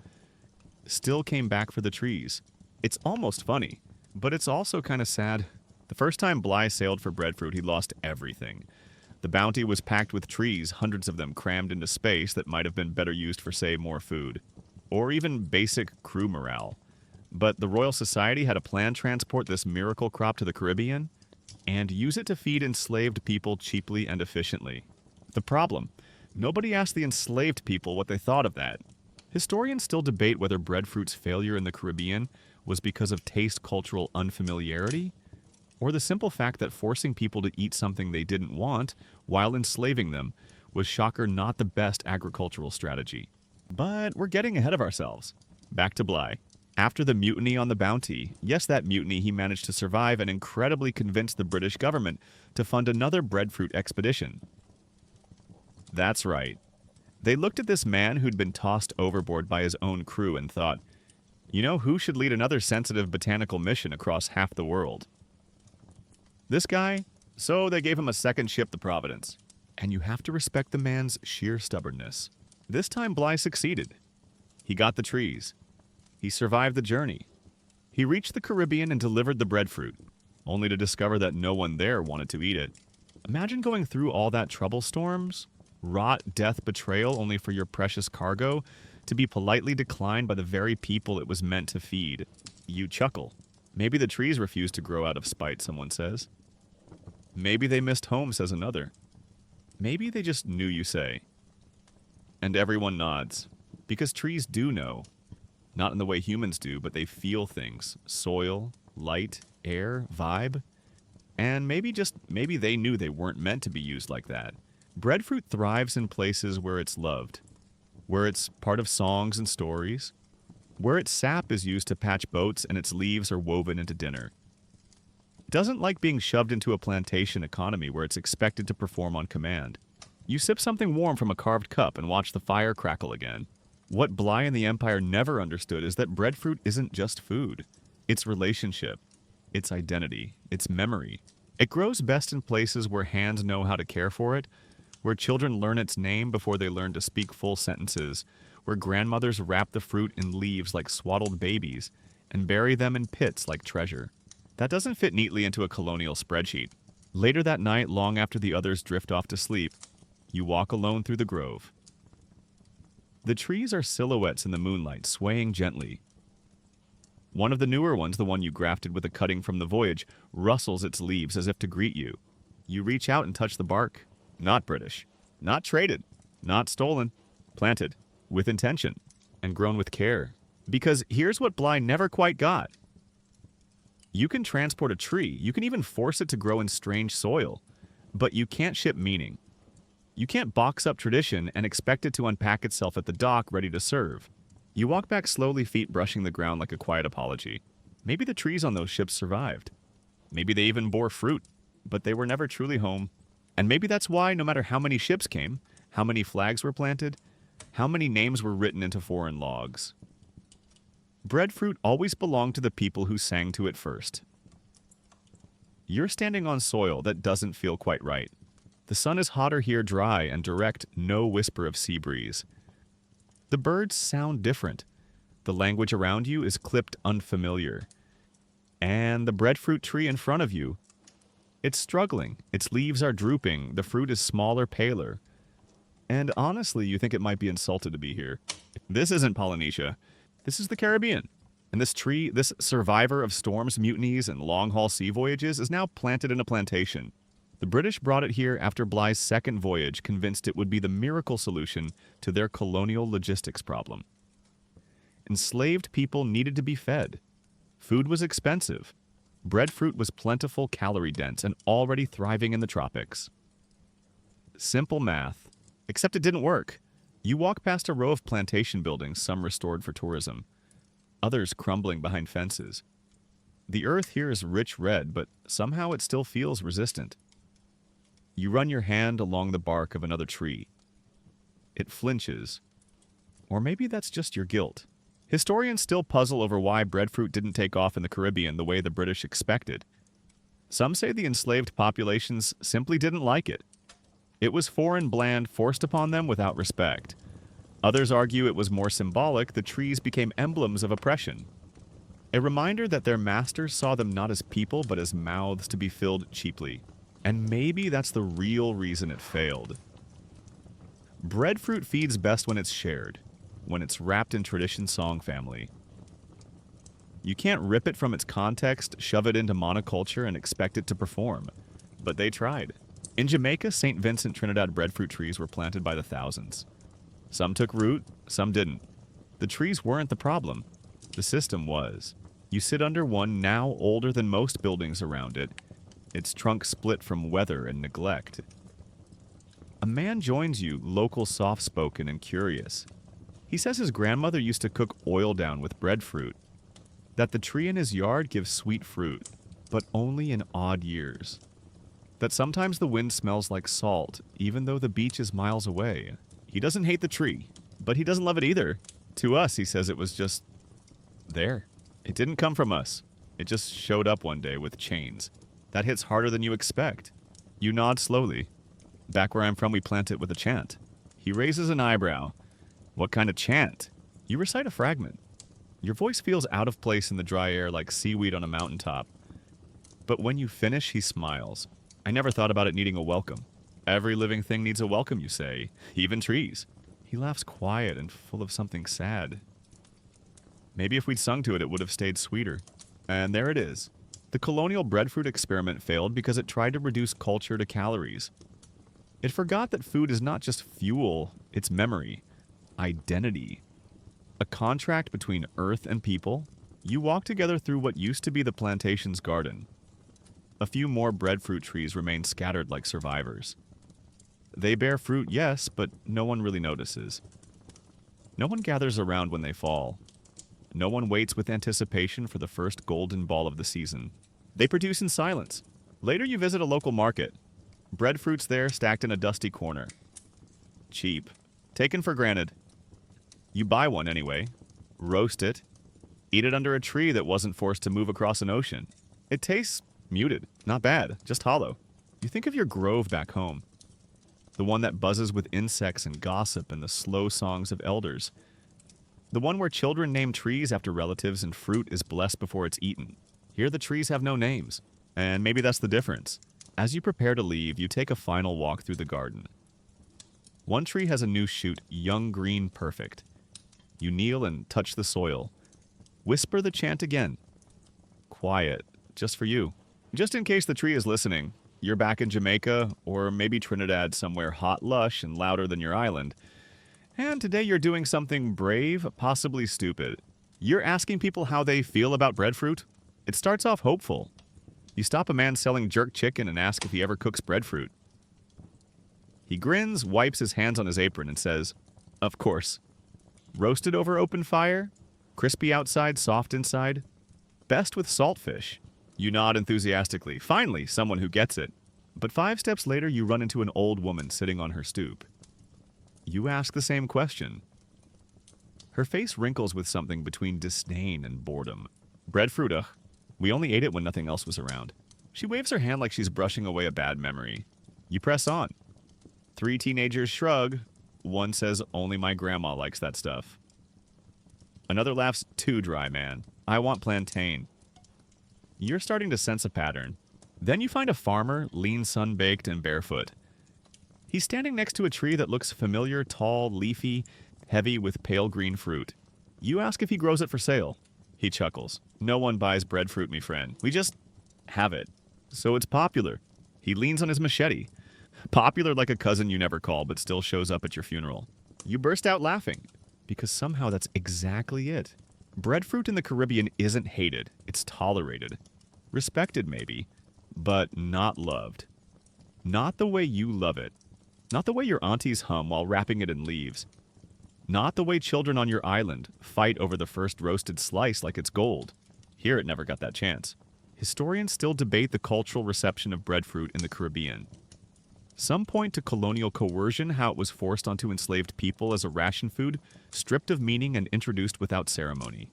came back for the trees. It's almost funny, but it's also kind of sad. The first time Bligh sailed for breadfruit, he lost everything. The Bounty was packed with trees, hundreds of them crammed into space that might have been better used for, say, more food. Or even basic crew morale. But the Royal Society had a plan to transport this miracle crop to the Caribbean and use it to feed enslaved people cheaply and efficiently. The problem: nobody asked the enslaved people what they thought of that. Historians still debate whether breadfruit's failure in the Caribbean was because of taste cultural unfamiliarity, or the simple fact that forcing people to eat something they didn't want while enslaving them was, shocker, not the best agricultural strategy. But we're getting ahead of ourselves. Back to Bligh. After the mutiny on the Bounty, yes, that mutiny, he managed to survive and incredibly convince the British government to fund another breadfruit expedition. That's right. They looked at this man who'd been tossed overboard by his own crew and thought, you know who should lead another sensitive botanical mission across half the world? This guy? So they gave him a second ship, the Providence. And you have to respect the man's sheer stubbornness. This time Bligh succeeded. He got the trees. He survived the journey. He reached the Caribbean and delivered the breadfruit, only to discover that no one there wanted to eat it. Imagine going through all that trouble storms, rot, death, betrayal, only for your precious cargo to be politely declined by the very people it was meant to feed. You chuckle. Maybe the trees refused to grow out of spite, someone says. Maybe they missed home, says another. Maybe they just knew, you say. And everyone nods, because trees do know. Not in the way humans do, but they feel things. Soil, light, air, vibe. And maybe they knew they weren't meant to be used like that. Breadfruit thrives in places where it's loved, where it's part of songs and stories, where its sap is used to patch boats and its leaves are woven into dinner. It doesn't like being shoved into a plantation economy where it's expected to perform on command. You sip something warm from a carved cup and watch the fire crackle again. What Bly and the Empire never understood is that breadfruit isn't just food. It's relationship, it's identity, it's memory. It grows best in places where hands know how to care for it, where children learn its name before they learn to speak full sentences, where grandmothers wrap the fruit in leaves like swaddled babies and bury them in pits like treasure. That doesn't fit neatly into a colonial spreadsheet. Later that night, long after the others drift off to sleep, you walk alone through the grove. The trees are silhouettes in the moonlight, swaying gently. One of the newer ones, the one you grafted with a cutting from the voyage, rustles its leaves as if to greet you. You reach out and touch the bark. Not British. Not traded. Not stolen. Planted. With intention. And grown with care. Because here's what Bly never quite got. You can transport a tree. You can even force it to grow in strange soil. But you can't ship meaning. You can't box up tradition and expect it to unpack itself at the dock ready to serve. You walk back slowly, feet brushing the ground like a quiet apology. Maybe the trees on those ships survived. Maybe they even bore fruit, but they were never truly home. And maybe that's why, no matter how many ships came, how many flags were planted, how many names were written into foreign logs, breadfruit always belonged to the people who sang to it first. You're standing on soil that doesn't feel quite right. The sun is hotter here, dry and direct, no whisper of sea breeze. The birds sound different. The language around you is clipped unfamiliar. And the breadfruit tree in front of you, it's struggling. Its leaves are drooping. The fruit is smaller, paler. And honestly, you think it might be insulted to be here. This isn't Polynesia. This is the Caribbean. And this tree, this survivor of storms, mutinies, and long-haul sea voyages, is now planted in a plantation. The British brought it here after Bly's second voyage, convinced it would be the miracle solution to their colonial logistics problem. Enslaved people needed to be fed. Food was expensive. Breadfruit was plentiful, calorie-dense, and already thriving in the tropics. Simple math. Except it didn't work. You walk past a row of plantation buildings, some restored for tourism, others crumbling behind fences. The earth here is rich red, but somehow it still feels resistant. You run your hand along the bark of another tree. It flinches. Or maybe that's just your guilt. Historians still puzzle over why breadfruit didn't take off in the Caribbean the way the British expected. Some say the enslaved populations simply didn't like it. It was foreign, bland, forced upon them without respect. Others argue it was more symbolic. The trees became emblems of oppression. A reminder that their masters saw them not as people, but as mouths to be filled cheaply. And maybe that's the real reason it failed. Breadfruit feeds best when it's shared, when it's wrapped in tradition song family. You can't rip it from its context, shove it into monoculture, and expect it to perform. But they tried. In Jamaica, St. Vincent Trinidad breadfruit trees were planted by the thousands. Some took root, some didn't. The trees weren't the problem. The system was. You sit under one now older than most buildings around it, its trunk split from weather and neglect. A man joins you, local, soft-spoken, and curious. He says his grandmother used to cook oil down with breadfruit, that the tree in his yard gives sweet fruit, but only in odd years. That sometimes the wind smells like salt, even though the beach is miles away. He doesn't hate the tree, but he doesn't love it either. To us, he says it was just there. It didn't come from us. It just showed up one day with chains. That hits harder than you expect. You nod slowly. Back where I'm from, we plant it with a chant. He raises an eyebrow. What kind of chant? You recite a fragment. Your voice feels out of place in the dry air like seaweed on a mountaintop. But when you finish, he smiles. I never thought about it needing a welcome. Every living thing needs a welcome, you say, even trees. He laughs quiet and full of something sad. Maybe if we'd sung to it, it would have stayed sweeter. And there it is. The colonial breadfruit experiment failed because it tried to reduce culture to calories. It forgot that food is not just fuel, it's memory, identity. A contract between earth and people. You walk together through what used to be the plantation's garden. A few more breadfruit trees remain scattered like survivors. They bear fruit, yes, but no one really notices. No one gathers around when they fall. No one waits with anticipation for the first golden ball of the season. They produce in silence. Later you visit a local market. Breadfruit's there stacked in a dusty corner. Cheap. Taken for granted. You buy one anyway. Roast it. Eat it under a tree that wasn't forced to move across an ocean. It tastes muted. Not bad. Just hollow. You think of your grove back home. The one that buzzes with insects and gossip and the slow songs of elders. The one where children name trees after relatives and fruit is blessed before it's eaten. Here the trees have no names. And maybe that's the difference. As you prepare to leave, you take a final walk through the garden. One tree has a new shoot, young green perfect. You kneel and touch the soil. Whisper the chant again. Quiet, just for you. Just in case the tree is listening, you're back in Jamaica, or maybe Trinidad, somewhere hot, lush, and louder than your island. And today you're doing something brave, possibly stupid. You're asking people how they feel about breadfruit? It starts off hopeful. You stop a man selling jerk chicken and ask if he ever cooks breadfruit. He grins, wipes his hands on his apron, and says, "Of course. Roasted over open fire? Crispy outside, soft inside? Best with saltfish." You nod enthusiastically. Finally, someone who gets it. But 5 steps later, you run into an old woman sitting on her stoop. You ask the same question. Her face wrinkles with something between disdain and boredom. "Breadfruit, ugh. We only ate it when nothing else was around." She waves her hand like she's brushing away a bad memory. You press on. 3 teenagers shrug. One says, "Only my grandma likes that stuff." Another laughs, "Too dry, man. I want plantain." You're starting to sense a pattern. Then you find a farmer, lean, sun-baked, and barefoot. He's standing next to a tree that looks familiar, tall, leafy, heavy with pale green fruit. You ask if he grows it for sale. He chuckles. "No one buys breadfruit, me friend. We just have it. So it's popular." He leans on his machete. Popular like a cousin you never call, but still shows up at your funeral. You burst out laughing, because somehow that's exactly it. Breadfruit in the Caribbean isn't hated. It's tolerated. Respected, maybe, but not loved. Not the way you love it. Not the way your aunties hum while wrapping it in leaves. Not the way children on your island fight over the first roasted slice like it's gold. Here it never got that chance. Historians still debate the cultural reception of breadfruit in the Caribbean. Some point to colonial coercion, how it was forced onto enslaved people as a ration food, stripped of meaning and introduced without ceremony.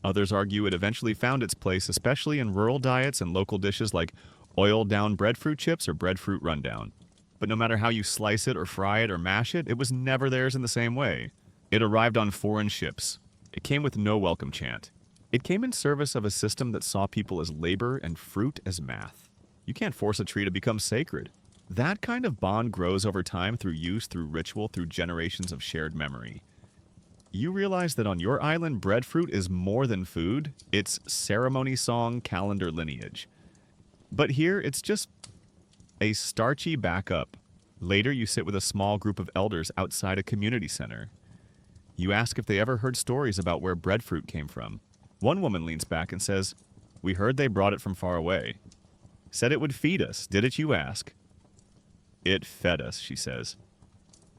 Others argue it eventually found its place, especially in rural diets and local dishes like oiled-down breadfruit chips or breadfruit rundown. But no matter how you slice it or fry it or mash it, it was never theirs in the same way. It arrived on foreign ships. It came with no welcome chant. It came in service of a system that saw people as labor and fruit as math. You can't force a tree to become sacred. That kind of bond grows over time through use, through ritual, through generations of shared memory. You realize that on your island, breadfruit is more than food. It's ceremony, song, calendar, lineage. But here, it's just a starchy backup. Later, you sit with a small group of elders outside a community center. You ask if they ever heard stories about where breadfruit came from. One woman leans back and says, "We heard they brought it from far away. Said it would feed us, did it, you ask?" "It fed us," she says.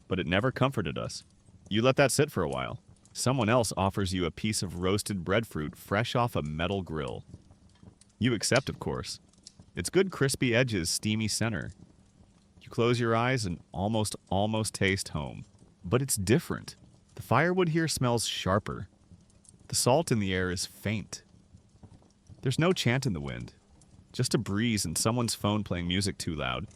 "But it never comforted us." You let that sit for a while. Someone else offers you a piece of roasted breadfruit fresh off a metal grill. You accept, of course. Its good crispy edges, steamy center. You close your eyes and almost taste home. But it's different. The firewood here smells sharper. The salt in the air is faint. There's no chant in the wind. Just a breeze and someone's phone playing music too loud.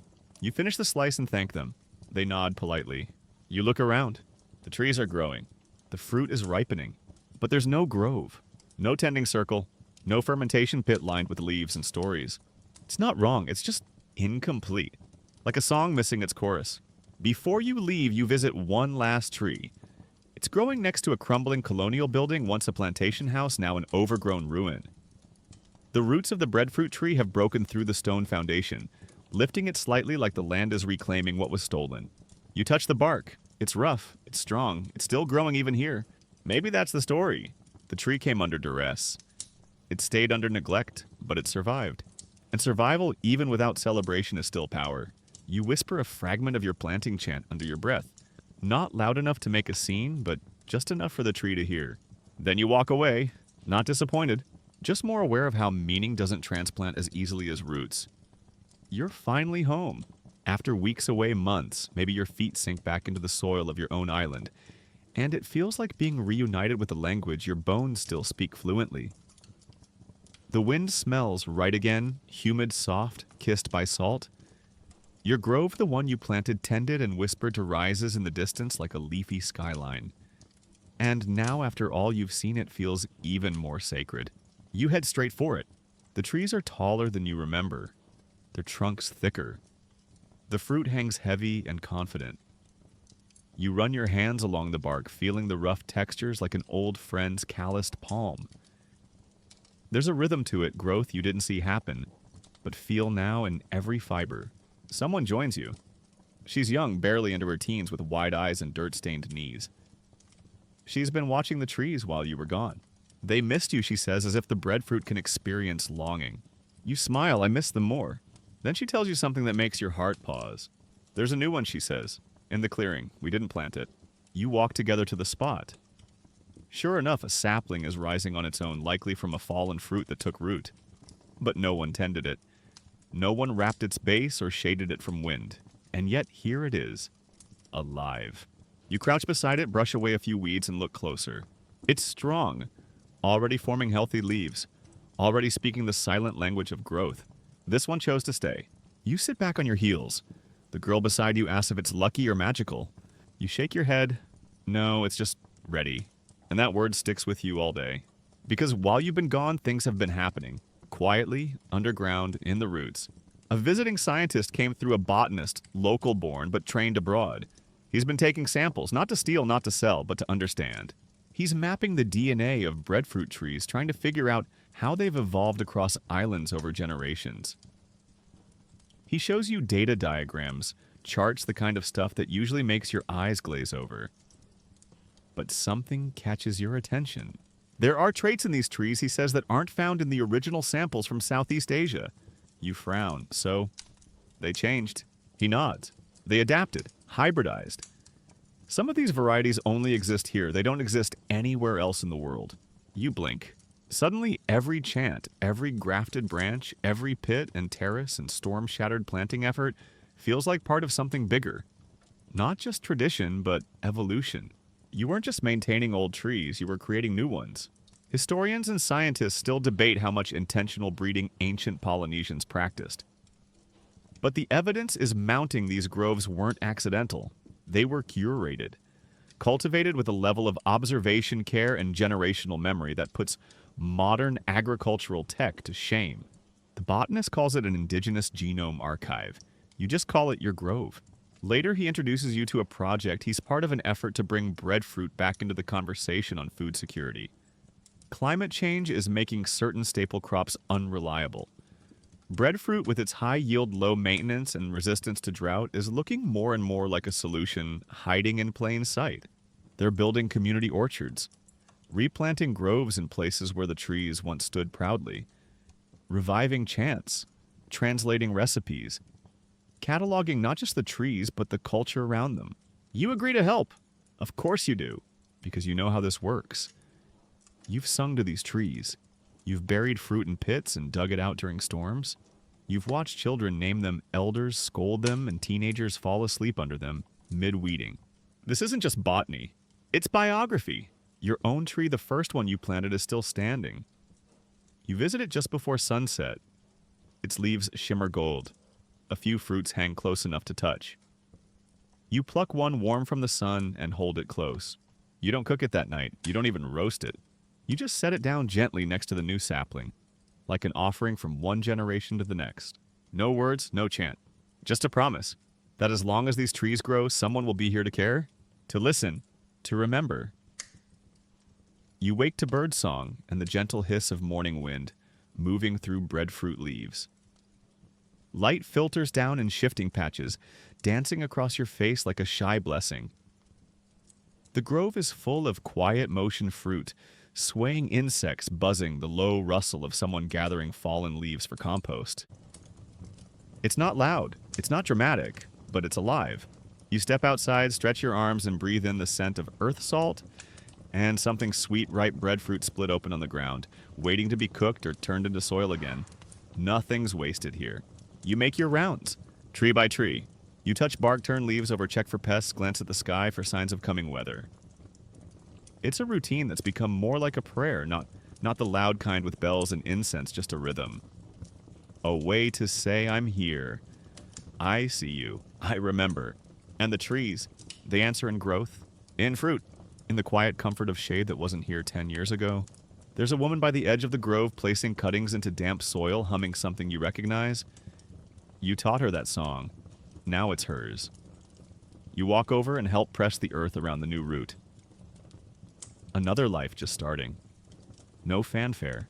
You finish the slice and thank them. They nod politely. You look around. The trees are growing. The fruit is ripening. But there's no grove, no tending circle, no fermentation pit lined with leaves and stories. It's not wrong, it's just incomplete. Like a song missing its chorus. Before you leave, you visit one last tree. It's growing next to a crumbling colonial building, once a plantation house, now an overgrown ruin. The roots of the breadfruit tree have broken through the stone foundation, lifting it slightly like the land is reclaiming what was stolen. You touch the bark. It's rough, it's strong, it's still growing even here. Maybe that's the story. The tree came under duress. It stayed under neglect, but it survived. And survival, even without celebration, is still power. You whisper a fragment of your planting chant under your breath. Not loud enough to make a scene, but just enough for the tree to hear. Then you walk away, not disappointed, just more aware of how meaning doesn't transplant as easily as roots. You're finally home. After weeks away, months, maybe your feet sink back into the soil of your own island, and it feels like being reunited with a language your bones still speak fluently. The wind smells right again, humid, soft, kissed by salt. Your grove, the one you planted, tended and whispered to rises in the distance like a leafy skyline. And now, after all you've seen, it feels even more sacred. You head straight for it. The trees are taller than you remember, their trunks thicker. The fruit hangs heavy and confident. You run your hands along the bark, feeling the rough textures like an old friend's calloused palm. There's a rhythm to it, growth you didn't see happen, but feel now in every fiber. Someone joins you. She's young, barely into her teens, with wide eyes and dirt-stained knees. She's been watching the trees while you were gone. They missed you, she says, as if the breadfruit can experience longing. You smile, I miss them more. Then she tells you something that makes your heart pause. There's a new one, she says. In the clearing. We didn't plant it. You walk together to the spot. Sure enough, a sapling is rising on its own, likely from a fallen fruit that took root. But no one tended it. No one wrapped its base or shaded it from wind. And yet here it is. Alive. You crouch beside it, brush away a few weeds, and look closer. It's strong. Already forming healthy leaves. Already speaking the silent language of growth. This one chose to stay. You sit back on your heels. The girl beside you asks if it's lucky or magical. You shake your head. No, it's just ready. And that word sticks with you all day. Because while you've been gone, things have been happening. Quietly, underground, in the roots. A visiting scientist came through, a botanist, local born, but trained abroad. He's been taking samples, not to steal, not to sell, but to understand. He's mapping the DNA of breadfruit trees, trying to figure out how they've evolved across islands over generations. He shows you data diagrams, charts, the kind of stuff that usually makes your eyes glaze over. But something catches your attention. There are traits in these trees, he says, that aren't found in the original samples from Southeast Asia. You frown. So, they changed. He nods. They adapted, hybridized. Some of these varieties only exist here. They don't exist anywhere else in the world. You blink. Suddenly, every chant, every grafted branch, every pit and terrace and storm-shattered planting effort feels like part of something bigger. Not just tradition, but evolution. You weren't just maintaining old trees, you were creating new ones. Historians and scientists still debate how much intentional breeding ancient Polynesians practiced. But the evidence is mounting these groves weren't accidental. They were curated, cultivated with a level of observation, care, and generational memory that puts modern agricultural tech to shame. The botanist calls it an indigenous genome archive. You just call it your grove. Later, he introduces you to a project. He's part of an effort to bring breadfruit back into the conversation on food security. Climate change is making certain staple crops unreliable. Breadfruit, with its high yield, low maintenance, and resistance to drought, is looking more and more like a solution hiding in plain sight. They're building community orchards, replanting groves in places where the trees once stood proudly, reviving chants, translating recipes, cataloging not just the trees, but the culture around them. You agree to help. Of course you do, because you know how this works. You've sung to these trees. You've buried fruit in pits and dug it out during storms. You've watched children name them elders, scold them, and teenagers fall asleep under them, mid-weeding. This isn't just botany. It's biography. Your own tree, the first one you planted, is still standing. You visit it just before sunset. Its leaves shimmer gold. A few fruits hang close enough to touch. You pluck one warm from the sun and hold it close. You don't cook it that night. You don't even roast it. You just set it down gently next to the new sapling, like an offering from one generation to the next. No words, no chant. Just a promise that as long as these trees grow, someone will be here to care, to listen, to remember. You wake to birdsong and the gentle hiss of morning wind moving through breadfruit leaves. Light filters down in shifting patches, dancing across your face like a shy blessing. The grove is full of quiet motion fruit, swaying insects buzzing the low rustle of someone gathering fallen leaves for compost. It's not loud, it's not dramatic, but it's alive. You step outside, stretch your arms, and breathe in the scent of earth salt and something sweet, ripe breadfruit split open on the ground, waiting to be cooked or turned into soil again. Nothing's wasted here. You make your rounds, tree by tree. You touch bark, turn leaves over, check for pests, glance at the sky for signs of coming weather. It's a routine that's become more like a prayer, not the loud kind with bells and incense, just a rhythm. A way to say I'm here. I see you. I remember. And the trees, they answer in growth, in fruit, in the quiet comfort of shade that wasn't here 10 years ago. There's a woman by the edge of the grove placing cuttings into damp soil, humming something you recognize. You taught her that song. Now it's hers. You walk over and help press the earth around the new root. Another life just starting. No fanfare.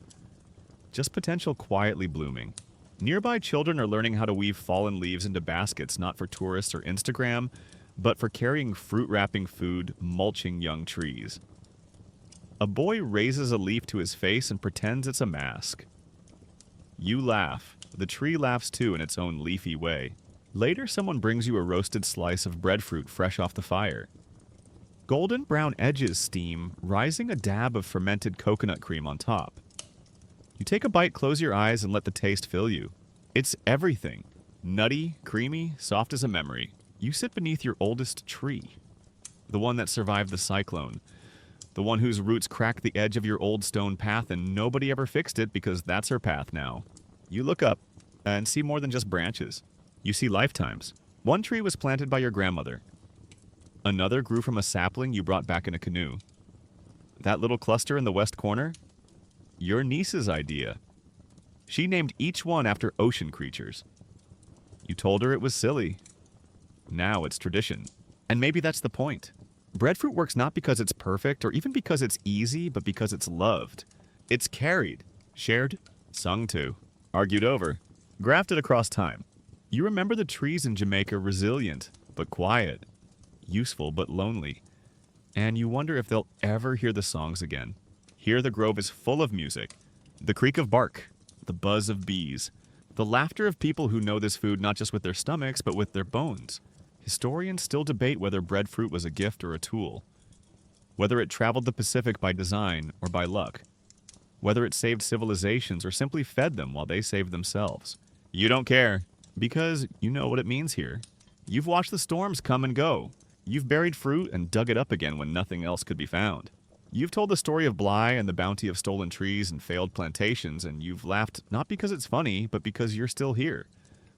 Just potential quietly blooming. Nearby children are learning how to weave fallen leaves into baskets, not for tourists or Instagram, but for carrying fruit-wrapping food, mulching young trees. A boy raises a leaf to his face and pretends it's a mask. You laugh. The tree laughs too in its own leafy way. Later, someone brings you a roasted slice of breadfruit fresh off the fire. Golden brown edges steam, rising a dab of fermented coconut cream on top. You take a bite, close your eyes, and let the taste fill you. It's everything. Nutty, creamy, soft as a memory. You sit beneath your oldest tree. The one that survived the cyclone. The one whose roots cracked the edge of your old stone path and nobody ever fixed it because that's her path now. You look up and see more than just branches. You see lifetimes. One tree was planted by your grandmother. Another grew from a sapling you brought back in a canoe. That little cluster in the west corner? Your niece's idea. She named each one after ocean creatures. You told her it was silly. Now it's tradition. And maybe that's the point. Breadfruit works not because it's perfect or even because it's easy, but because it's loved. It's carried, shared, sung to, argued over, grafted across time. You remember the trees in Jamaica resilient, but quiet, useful but lonely. And you wonder if they'll ever hear the songs again. Here the grove is full of music. The creak of bark, the buzz of bees, the laughter of people who know this food not just with their stomachs, but with their bones. Historians still debate whether breadfruit was a gift or a tool, whether it traveled the Pacific by design or by luck, whether it saved civilizations or simply fed them while they saved themselves. You don't care, because you know what it means here. You've watched the storms come and go. You've buried fruit and dug it up again when nothing else could be found. You've told the story of Bly and the bounty of stolen trees and failed plantations, and you've laughed not because it's funny, but because you're still here.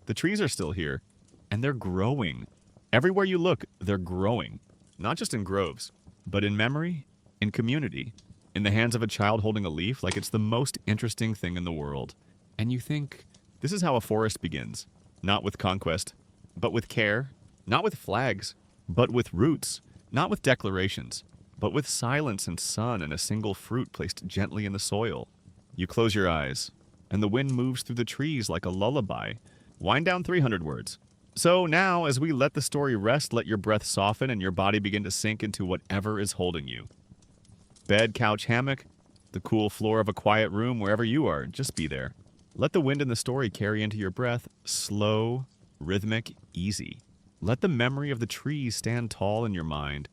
The trees are still here, and they're growing. Everywhere you look, they're growing. Not just in groves, but in memory, in community, in the hands of a child holding a leaf like it's the most interesting thing in the world. And you think, this is how a forest begins. Not with conquest, but with care. Not with flags, but with roots. Not with declarations, but with silence and sun and a single fruit placed gently in the soil. You close your eyes, and the wind moves through the trees like a lullaby. Wind down 300 words. So now, as we let the story rest, let your breath soften and your body begin to sink into whatever is holding you. Bed, couch, hammock, the cool floor of a quiet room, wherever you are, just be there. Let the wind and the story carry into your breath, slow, rhythmic, easy. Let the memory of the trees stand tall in your mind,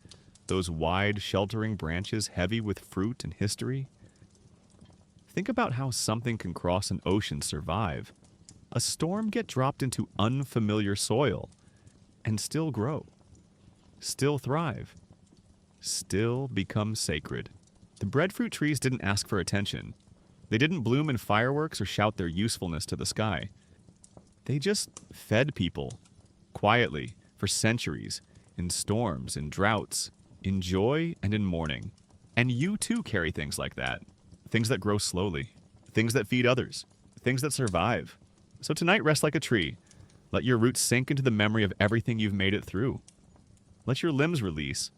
those wide, sheltering branches heavy with fruit and history. Think about how something can cross an ocean, survive. A storm get dropped into unfamiliar soil and still grow, still thrive, still become sacred. The breadfruit trees didn't ask for attention. They didn't bloom in fireworks or shout their usefulness to the sky. They just fed people, quietly, for centuries, in storms, in droughts, in joy, and in mourning. And you too carry things like that. things that grow slowly, things that feed others, things that survive. So tonight, rest like a tree. Let your roots sink into the memory of everything you've made it through. Let your limbs release.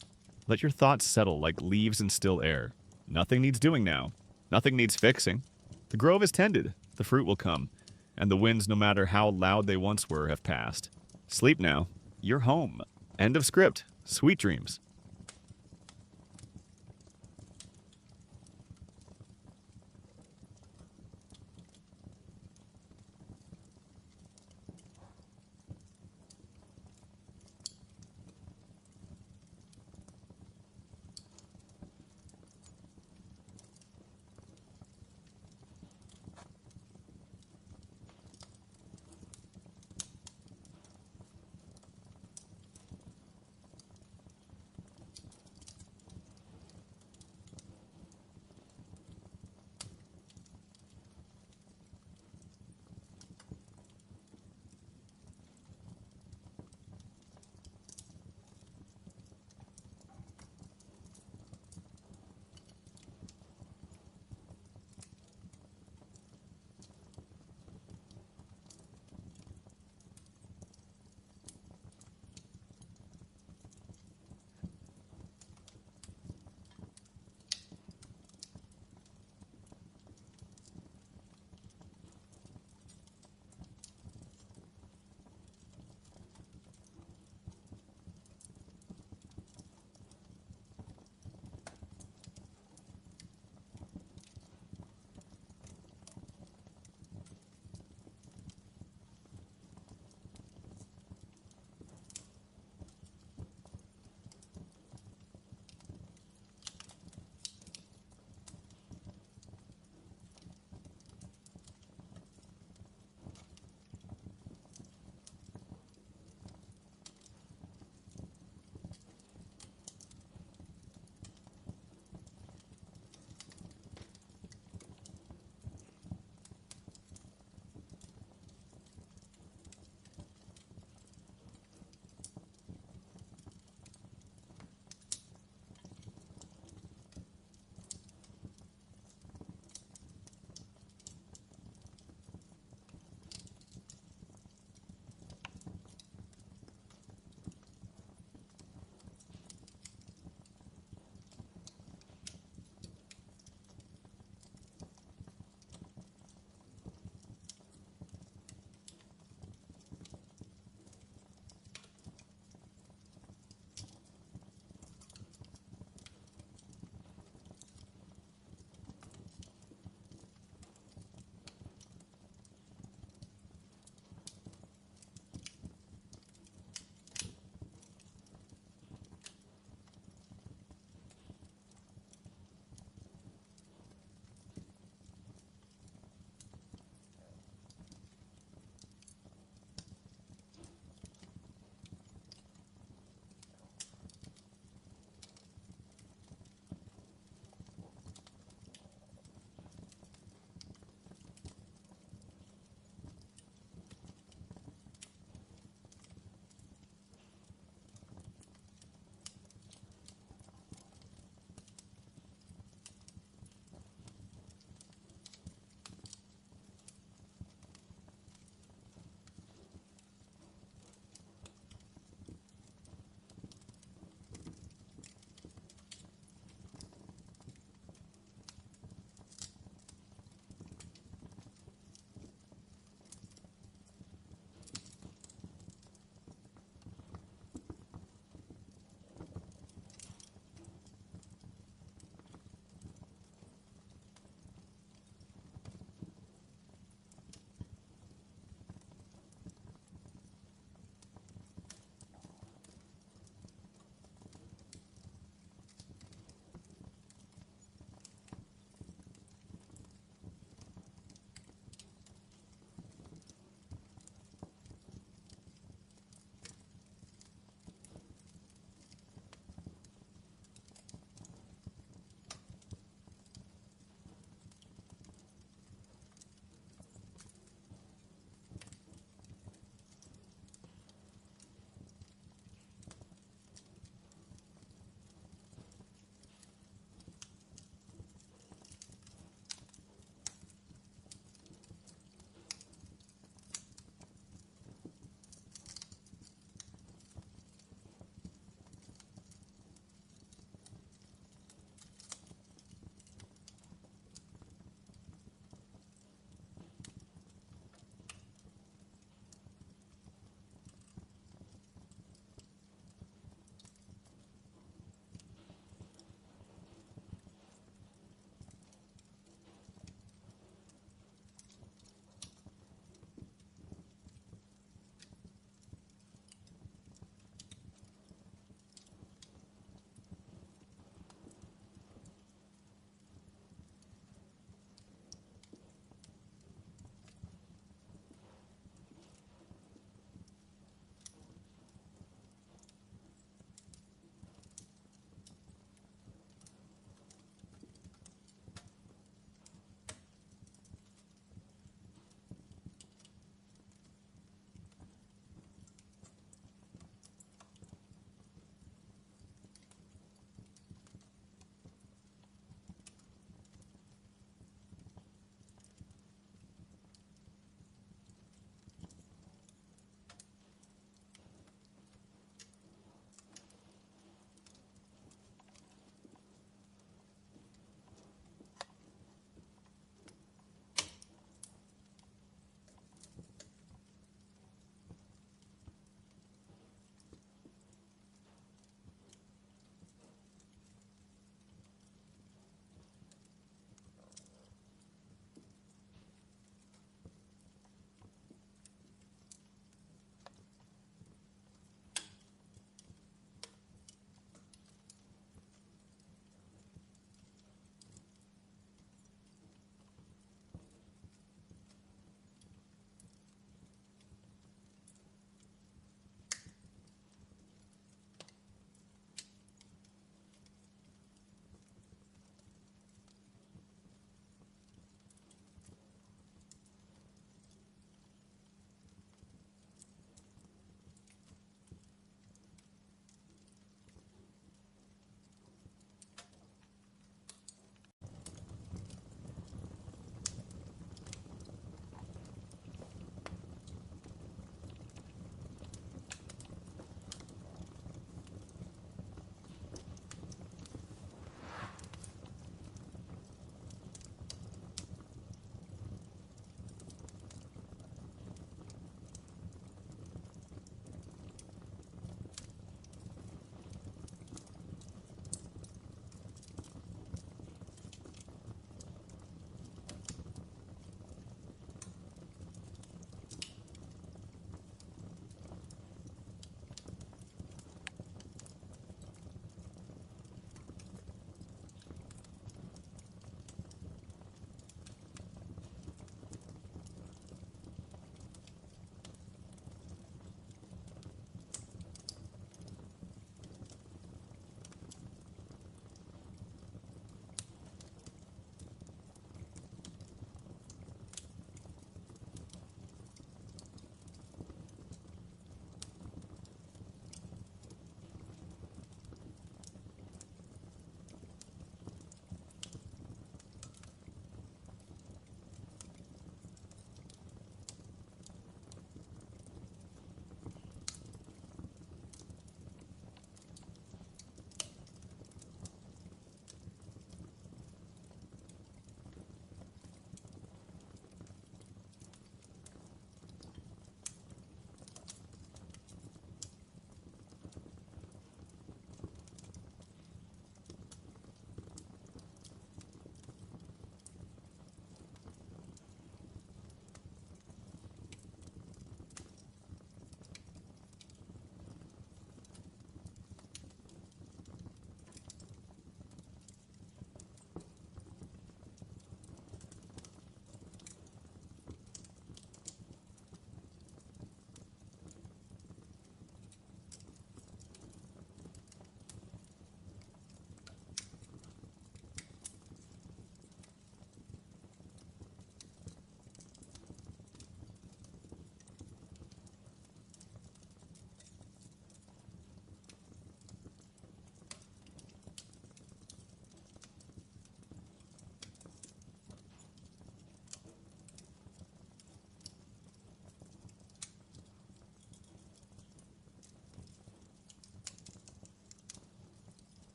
Let your thoughts settle like leaves in still air. Nothing needs doing now. Nothing needs fixing. The grove is tended, the fruit will come, and the winds, no matter how loud they once were, have passed. Sleep now. You're home. End of script. Sweet dreams.